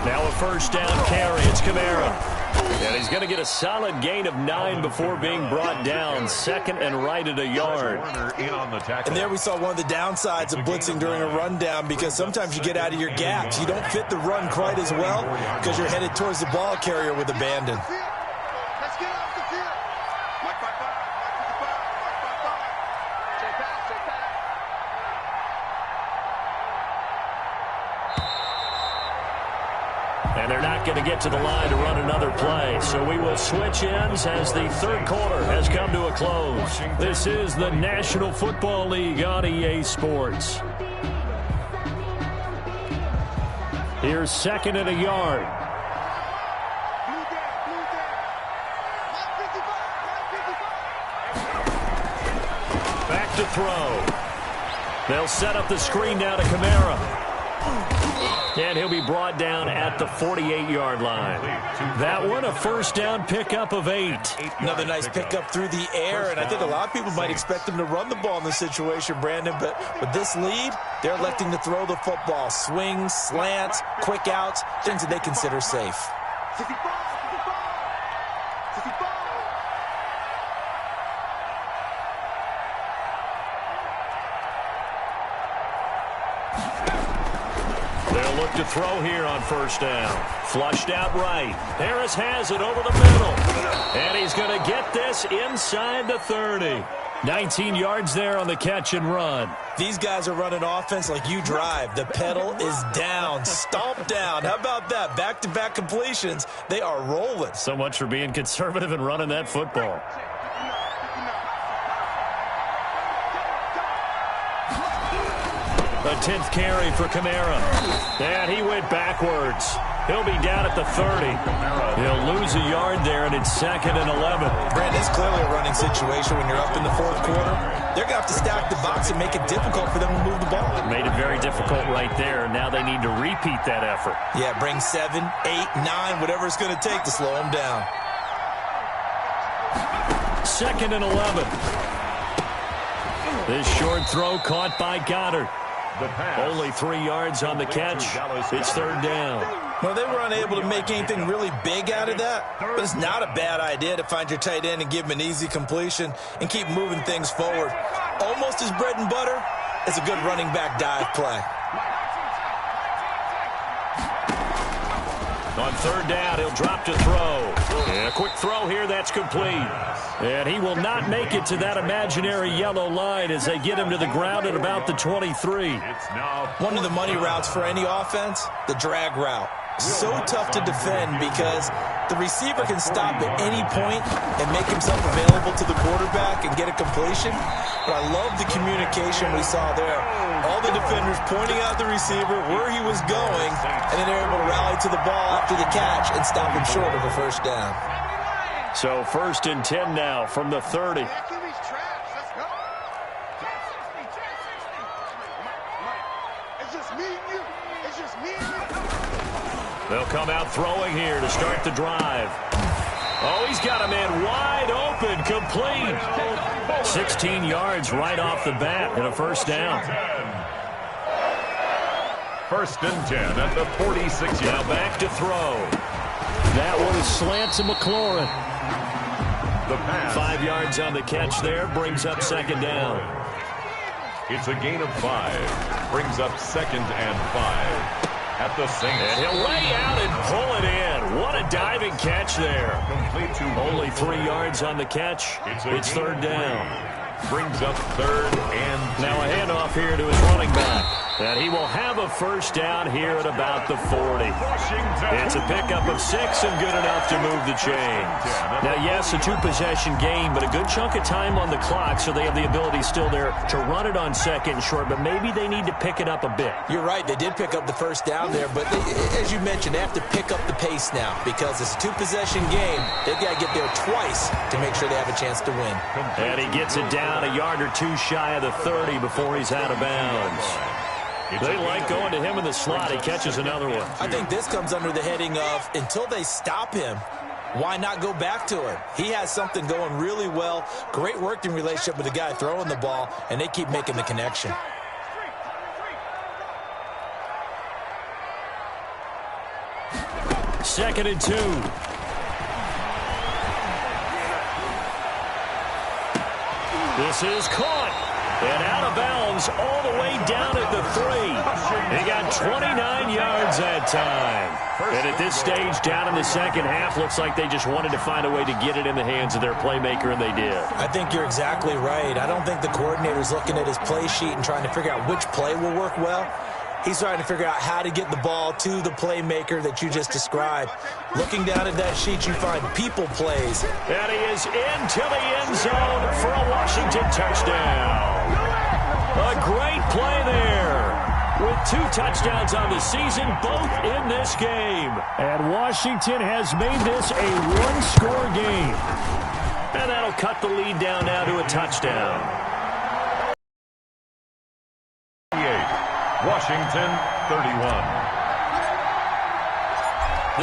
Now a 1st down carry. It's Kamara. And he's going to get a solid gain of 9 before being brought down. 2nd and right at a yard. And there we saw one of the downsides of blitzing during a rundown, because sometimes you get out of your gaps. You don't fit the run quite as well because you're headed towards the ball carrier with abandon. Let's get off the field. Mike 5-5. Mike 55. Check back. Check back. And they're not going to get to the line to run another play. So we will switch ends as the 3rd quarter has come to a close. This is the National Football League on EA Sports. Here's 2nd and a yard. Blue down. Mike 55. Back to throw. They'll set up the screen now to Kamara. And he'll be brought down at the 48-yard line. That one, a 1st down pickup of 8. Another nice pickup through the air, and I think a lot of people might expect him to run the ball in this situation, Brandon, but with this lead, they're electing to throw the football. Swings, slants, quick outs, things that they consider safe. They'll look to throw here on first down. Flushed out right. Harris has it over the middle. And he's going to get this inside the 30. 19 yards there on the catch and run. These guys are running offense like you drive. The pedal is down, stomp down. How about that? Back-to-back completions. They are rolling. So much for being conservative and running that football. A 10th carry for Kamara. And he went backwards. He'll be down at the 30. He'll lose a yard there, and it's 2nd and 11. Brandon, it's clearly a running situation when you're up in the fourth quarter. They're going to have to stack the box and make it difficult for them to move the ball. Made it very difficult right there. Now they need to repeat that effort. Yeah, bring 7, 8, 9, whatever it's going to take to slow them down. 2nd and 11. This short throw caught by Goddard. Only 3 yards on the catch. It's 3rd down. Well, they were unable to make anything really big out of that, but it's not a bad idea to find your tight end and give him an easy completion and keep moving things forward. Almost his bread and butter is a good running back dive play. On 3rd down, he'll drop to throw. And a quick throw here, that's complete. And he will not make it to that imaginary yellow line as they get him to the ground at about the 23. One of the money routes for any offense, the drag route. So tough to defend because the receiver can stop at any point and make himself available to the quarterback and get a completion. But I love the communication we saw there. All the defenders pointing out the receiver where he was going, and then they're able to rally to the ball after the catch and stop him short of a first down. So 1st and 10 now from the 30. They'll come out throwing here to start the drive. Oh, he's got a man wide open, complete. 16 yards right off the bat and a first down. 1st and 10 at the 46 Now back to throw. That one is slant to McLaurin. The pass. 5 yards on the catch there, brings up 2nd down. It's a gain of 5. Brings up 2nd and 5. At the Saints. And he'll lay out and pull it in. What a diving catch there. Complete to Only 3 yards on the catch. It's 3rd down. Brings up 3rd and 2. Now a handoff here to his running back. And he will have a first down here at about the 40. It's a pickup of 6 and good enough to move the chains. Now, yes, a 2-possession game, but a good chunk of time on the clock, so they have the ability still there to run it on 2nd and short, but maybe they need to pick it up a bit. You're right. They did pick up the first down there, but as you mentioned, they have to pick up the pace now because it's a 2-possession game. They've got to get there twice to make sure they have a chance to win. And he gets it down a yard or 2 shy of the 30 before he's out of bounds. They like going to him in the slot. He catches another one. I think this comes under the heading of until they stop him, why not go back to him? He has something going really well. Great working relationship with the guy throwing the ball, and they keep making the connection. Second and 2. This is caught. And out of bounds all the way down at the 3. He got 29 yards that time. And at this stage, down in the second half, looks like they just wanted to find a way to get it in the hands of their playmaker, and they did. I think you're exactly right. I don't think the coordinator's looking at his play sheet and trying to figure out which play will work well. He's trying to figure out how to get the ball to the playmaker that you just described. Looking down at that sheet, you find people plays. And he is into the end zone for a Washington touchdown. A great play there. With 2 touchdowns on the season, both in this game. And Washington has made this a 1-score game. And that'll cut the lead down now to a touchdown. Washington 31.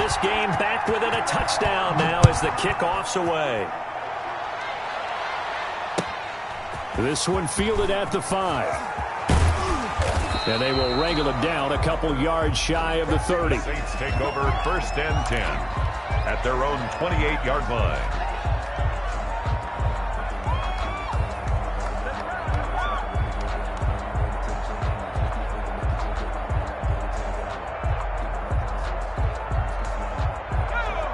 This game back within a touchdown now as the kickoff's away. This one fielded at the 5. And they will wrangle it down a couple yards shy of the 30. The Saints take over 1st and 10. at their own 28-yard line.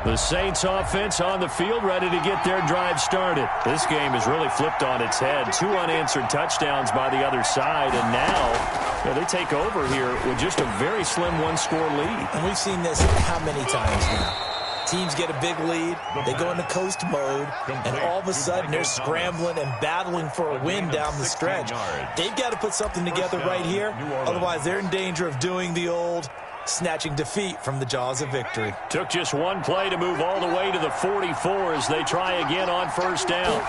The Saints offense on the field, ready to get their drive started. This game has really flipped on its head. 2 unanswered touchdowns by the other side, and now they take over here with just a very slim one-score lead. And we've seen this how many times now? Teams get a big lead, they go into coast mode, and all of a sudden they're scrambling and battling for a win down the stretch. They've got to put something together right here, otherwise they're in danger of doing the old snatching defeat from the jaws of victory. Took just one play to move all the way to the 44 as they try again on first down.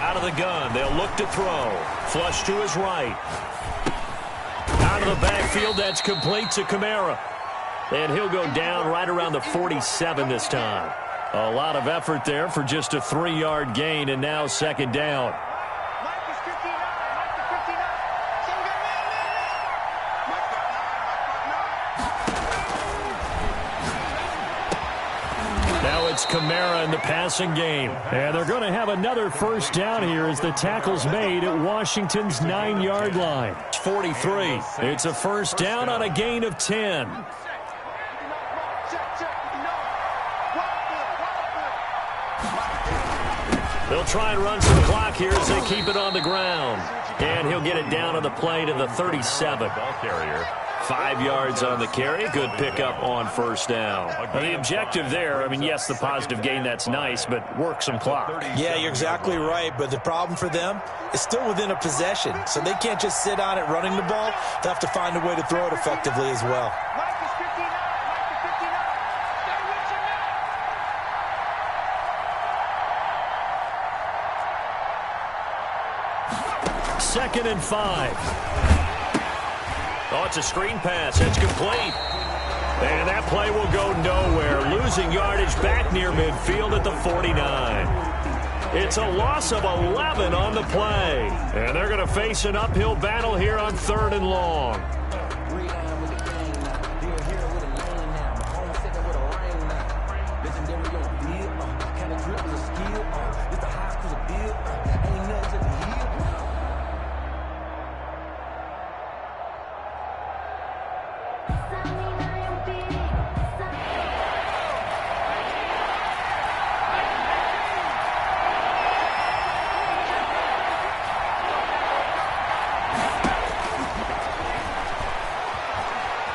Out of the gun, they'll look to throw. Flush to his right. Out of the backfield, that's complete to Kamara. And he'll go down right around the 47 this time. A lot of effort there for just a 3-yard gain, and now second down. Now it's Kamara in the passing game. And they're going to have another first down here as the tackle's made at Washington's 9-yard line. 43. It's a first down on a gain of 10. They'll try and run some clock here as they keep it on the ground. And he'll get it down on the play to the 37. Ball carrier. 5 yards on the carry. Good pickup on first down. The objective there, I mean, yes, the positive gain, that's nice, but work some clock. Yeah, you're exactly right, but the problem for them is still within a possession, so they can't just sit on it running the ball. They have to find a way to throw it effectively as well. Second and 5. Oh, it's a screen pass. It's complete. And that play will go nowhere. Losing yardage back near midfield at the 49. It's a loss of 11 on the play. And they're going to face an uphill battle here on 3rd and long.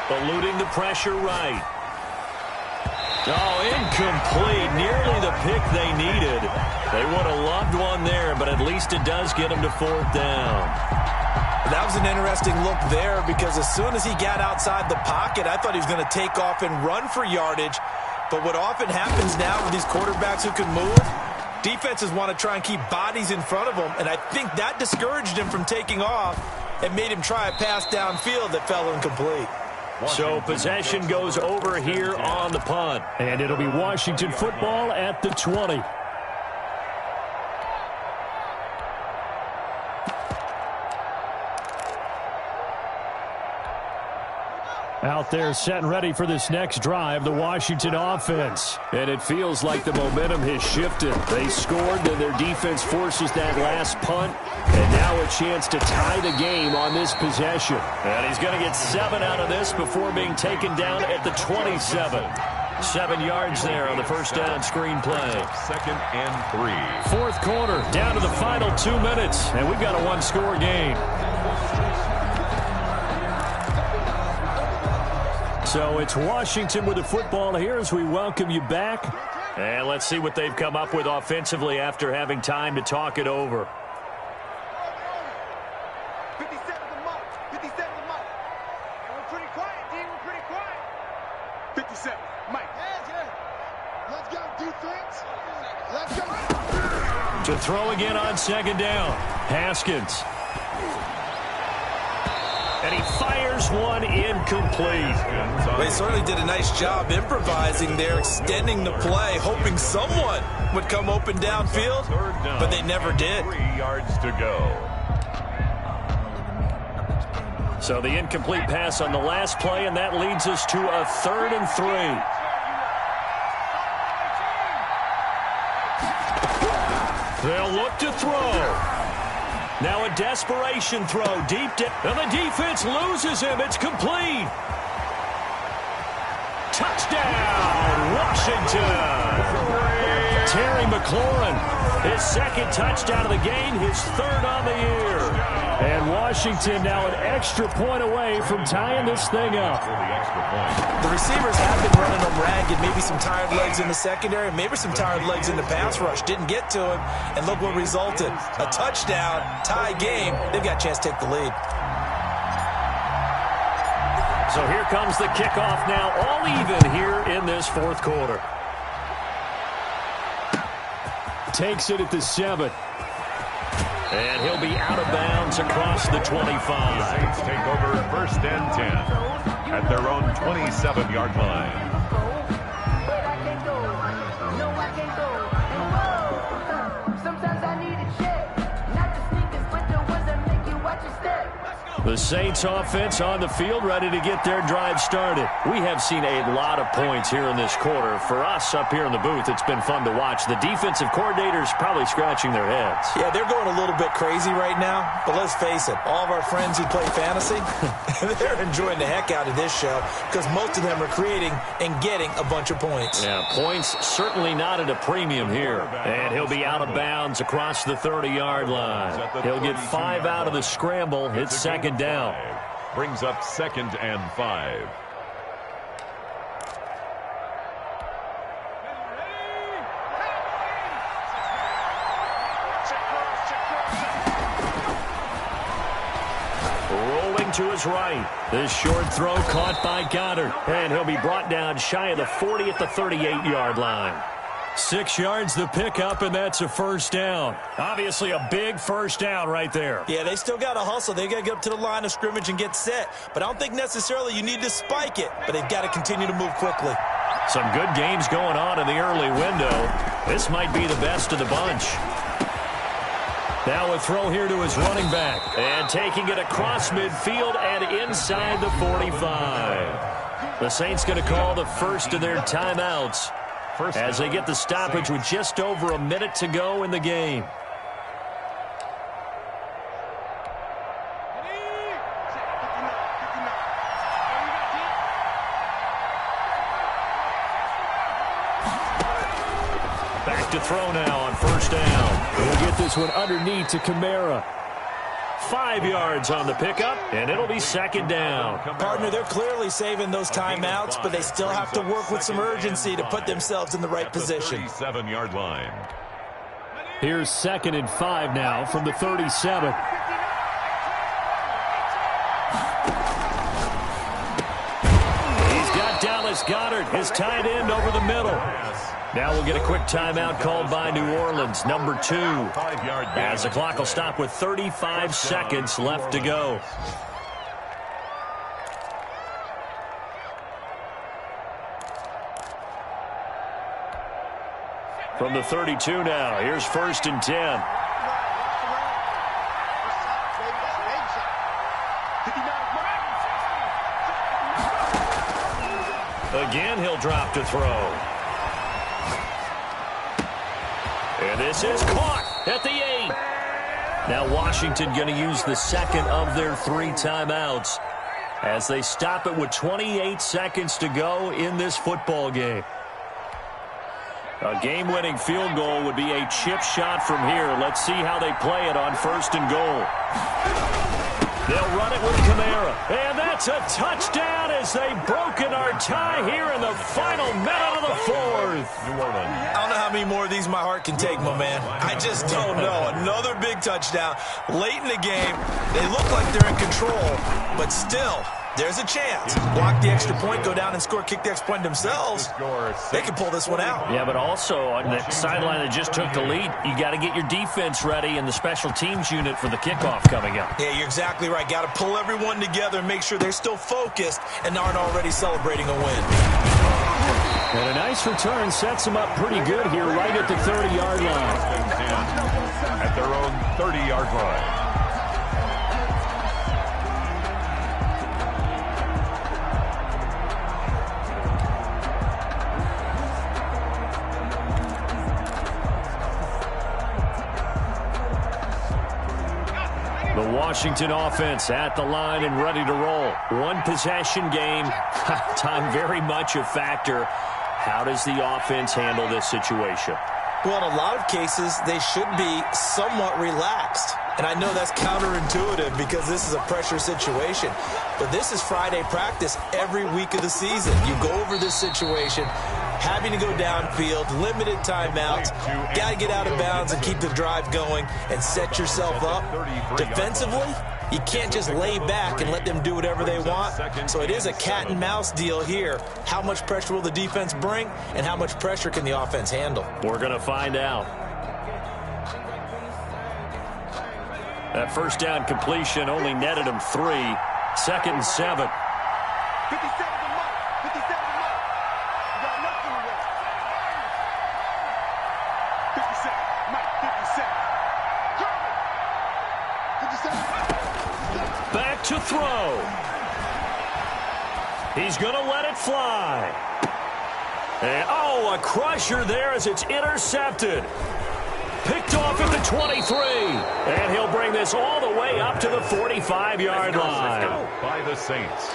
Eluding the pressure right. Oh, incomplete. Nearly the pick they needed. They would have loved one there, but at least it does get them to 4th down. That was an interesting look there because as soon as he got outside the pocket, I thought he was going to take off and run for yardage. But what often happens now with these quarterbacks who can move, defenses want to try and keep bodies in front of them, and I think that discouraged him from taking off and made him try a pass downfield that fell incomplete. So possession goes over here on the punt. And it'll be Washington football at the 20. Out there set and ready for this next drive, the Washington offense. And it feels like the momentum has shifted. They scored, and their defense forces that last punt. And now a chance to tie the game on this possession. And he's going to get 7 out of this before being taken down at the 27. 7 yards there on the first down screen play. 2nd and 3. 4th quarter, down to the final 2 minutes. And we've got a one-score game. So it's Washington with the football here as we welcome you back. And let's see what they've come up with offensively after having time to talk it over. 57 the mark. 57 the mark. We're pretty quiet, D. We're pretty quiet. 57. Mike. Let's go, defense. Let's go. To throw again on 2nd down. Haskins. And he fires one incomplete. They certainly did a nice job improvising there, extending the play, hoping someone would come open downfield, but they never did. 3 yards to go. So the incomplete pass on the last play, and that leads us to a 3rd and 3. They'll look to throw. Now a desperation throw deep down. And the defense loses him. It's complete. Touchdown, Washington. Terry McLaurin, his second touchdown of the game, his third on the year. And Washington now an extra point away from tying this thing up. The receivers have been running them ragged. Maybe some tired legs in the secondary, maybe some tired legs in the pass rush. Didn't get to him, and look what resulted. A touchdown, tie game. They've got a chance to take the lead. So here comes the kickoff now, all even here in this fourth quarter. Takes it at the 7. And he'll be out of bounds across the 25. The Saints take over 1st and 10 at their own 27-yard line. The Saints offense on the field, ready to get their drive started. We have seen a lot of points here in this quarter. For us up here in the booth, it's been fun to watch. The defensive coordinators probably scratching their heads. Yeah, they're going a little bit crazy right now, but let's face it, all of our friends who play fantasy, they're enjoying the heck out of this show because most of them are creating and getting a bunch of points. Yeah, points certainly not at a premium here. And he'll be out of bounds across the 30-yard line. He'll get 5 out of the scramble. It's second down. Brings up 2nd and 5. Rolling to his right. This short throw caught by Goddard. And he'll be brought down shy of the 40 at the 38-yard line. 6 yards the pickup, and that's a first down. Obviously a big first down right there. Yeah, they still got to hustle. They got to get up to the line of scrimmage and get set. But I don't think necessarily you need to spike it, but they've got to continue to move quickly. Some good games going on in the early window. This might be the best of the bunch. Now a throw here to his running back. And taking it across midfield and inside the 45. The Saints going to call the first of their timeouts as they get the stoppage with just over a minute to go in the game. Back to throw now on first down. We'll get this one underneath to Kamara. 5 yards on the pickup, and it'll be second down. Partner, they're clearly saving those timeouts, but they still have to work with some urgency to put themselves in the right position. 37-yard line. Here's 2nd and 5 now from the 37. He's got Dallas Goedert, his tight end, over the middle. Now we'll get a quick timeout called by New Orleans, number 2. As the clock will stop with 35 seconds left to go. From the 32 now, here's 1st and 10. Again, he'll drop to throw. And this is caught at the 8. Now Washington going to use the second of their 3 timeouts as they stop it with 28 seconds to go in this football game. A game-winning field goal would be a chip shot from here. Let's see how they play it on 1st and goal. They'll run it with Kamara. And that's a touchdown as they've broken our tie here in the final minute of the 4th. New Orleans. I don't know how many more of these my heart can take, my man. I just don't know. Another big touchdown. Late in the game, they look like they're in control, but still, there's a chance. Block the extra point, go down and score, kick the extra point themselves. They can pull this one out. Yeah, but also on the sideline that just took the lead, you got to get your defense ready and the special teams unit for the kickoff coming up. Yeah, you're exactly right. Got to pull everyone together and make sure they're still focused and aren't already celebrating a win. And a nice return sets them up pretty good here right at the 30-yard line. At their own 30-yard line. The Washington offense at the line and ready to roll. One possession game. Time very much a factor. How does the offense handle this situation? Well, in a lot of cases, they should be somewhat relaxed. And I know that's counterintuitive because this is a pressure situation. But this is Friday practice every week of the season. You go over this situation, having to go downfield, limited timeouts, got to get out of bounds and keep the drive going and set yourself up. Defensively, you can't just lay back and let them do whatever they want. So it is a cat and mouse deal here. How much pressure will the defense bring and how much pressure can the offense handle? We're going to find out. That first down completion only netted him 3. 2nd and 7. 57 to Mike. 57 to Mike. You got nothing to win. 57. Mike, 57. 57. Back to throw. He's going to let it fly. And, a crusher there as it's intercepted. Picked off at the 23. And he'll bring this all the way up to the 45-yard line. By the Saints.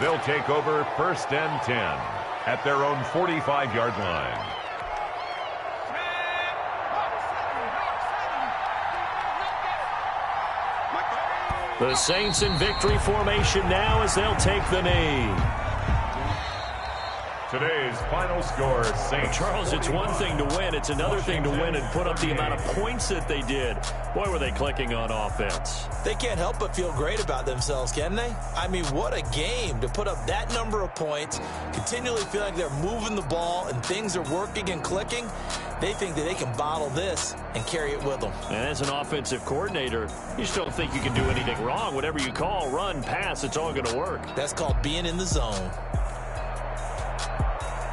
They'll take over 1st and 10 at their own 45-yard line. The Saints in victory formation now as they'll take the knee. Today's final score, Saints. Charles, it's one thing to win. It's another thing to win and put up the amount of points that they did. Boy, were they clicking on offense. They can't help but feel great about themselves, can they? I mean, what a game to put up that number of points, continually feel like they're moving the ball and things are working and clicking. They think that they can bottle this and carry it with them. And as an offensive coordinator, you just don't think you can do anything wrong. Whatever you call, run, pass, it's all going to work. That's called being in the zone.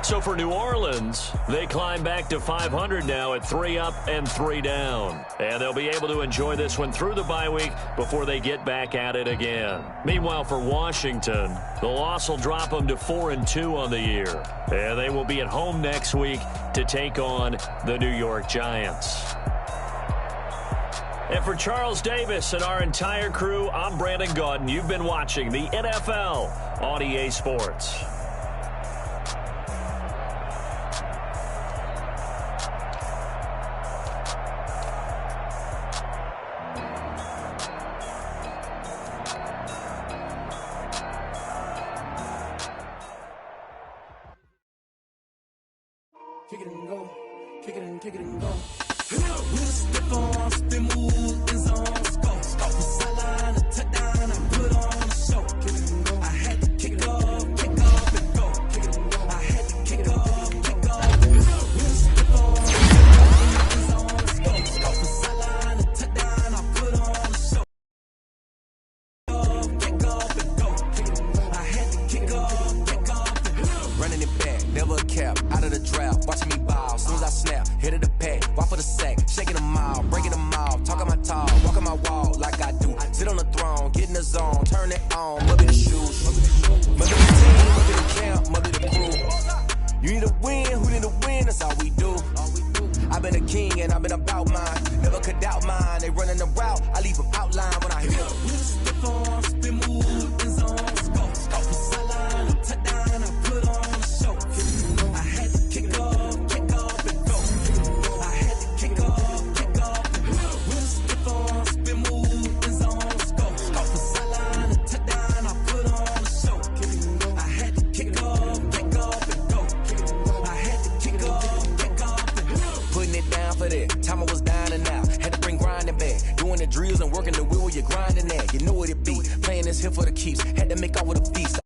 So for New Orleans, they climb back to 500 now at 3 up and 3 down. And they'll be able to enjoy this one through the bye week before they get back at it again. Meanwhile, for Washington, the loss will drop them to 4-2 on the year. And they will be at home next week to take on the New York Giants. And for Charles Davis and our entire crew, I'm Brandon Gaudin. You've been watching the NFL on EA Sports. Kick it and go. Kick it and kick it and go. We'll step on, spin, move, in zone, let's go. From sideline to touchdown, I put on a show. Kick it and go. I had to kick off and go. Kick it and go. I had to kick off and go. We'll step on, in zone, let's go. From sideline to touchdown, I put on a show. Kick off and go. Kick it and go. I had to kick off and go. Running it back, never a cap, out of the draft. Watching me ball, soon as I snap, hit of the pack, walk for the sack, shaking them all, breaking them all, talking my talk, walking my wall like I do. Sit on the throne, get in the zone, turn it on, must be the shoes, must be the team, must be the camp, must be the crew. You need to win, who need to win, that's all we do. I've been a king and I've been about mine, never could doubt mine. They running the route, I leave them outline when I hear them. We'll step on, spin, move, in zone, let's go. From sideline to touchdown, I put on a show. I had to kick off and go. I had to kick off and go. We'll step on, spin, move, in zone, let's go. From sideline to touchdown, I put on a show. I had to kick off and go. I had to kick off and go. Putting it down for that, time I was down and out. Had to bring grinding back, doing the drills and working the wheel where you're grinding at. You know what it be, playing this here for the keeps. Had to make out with a feast.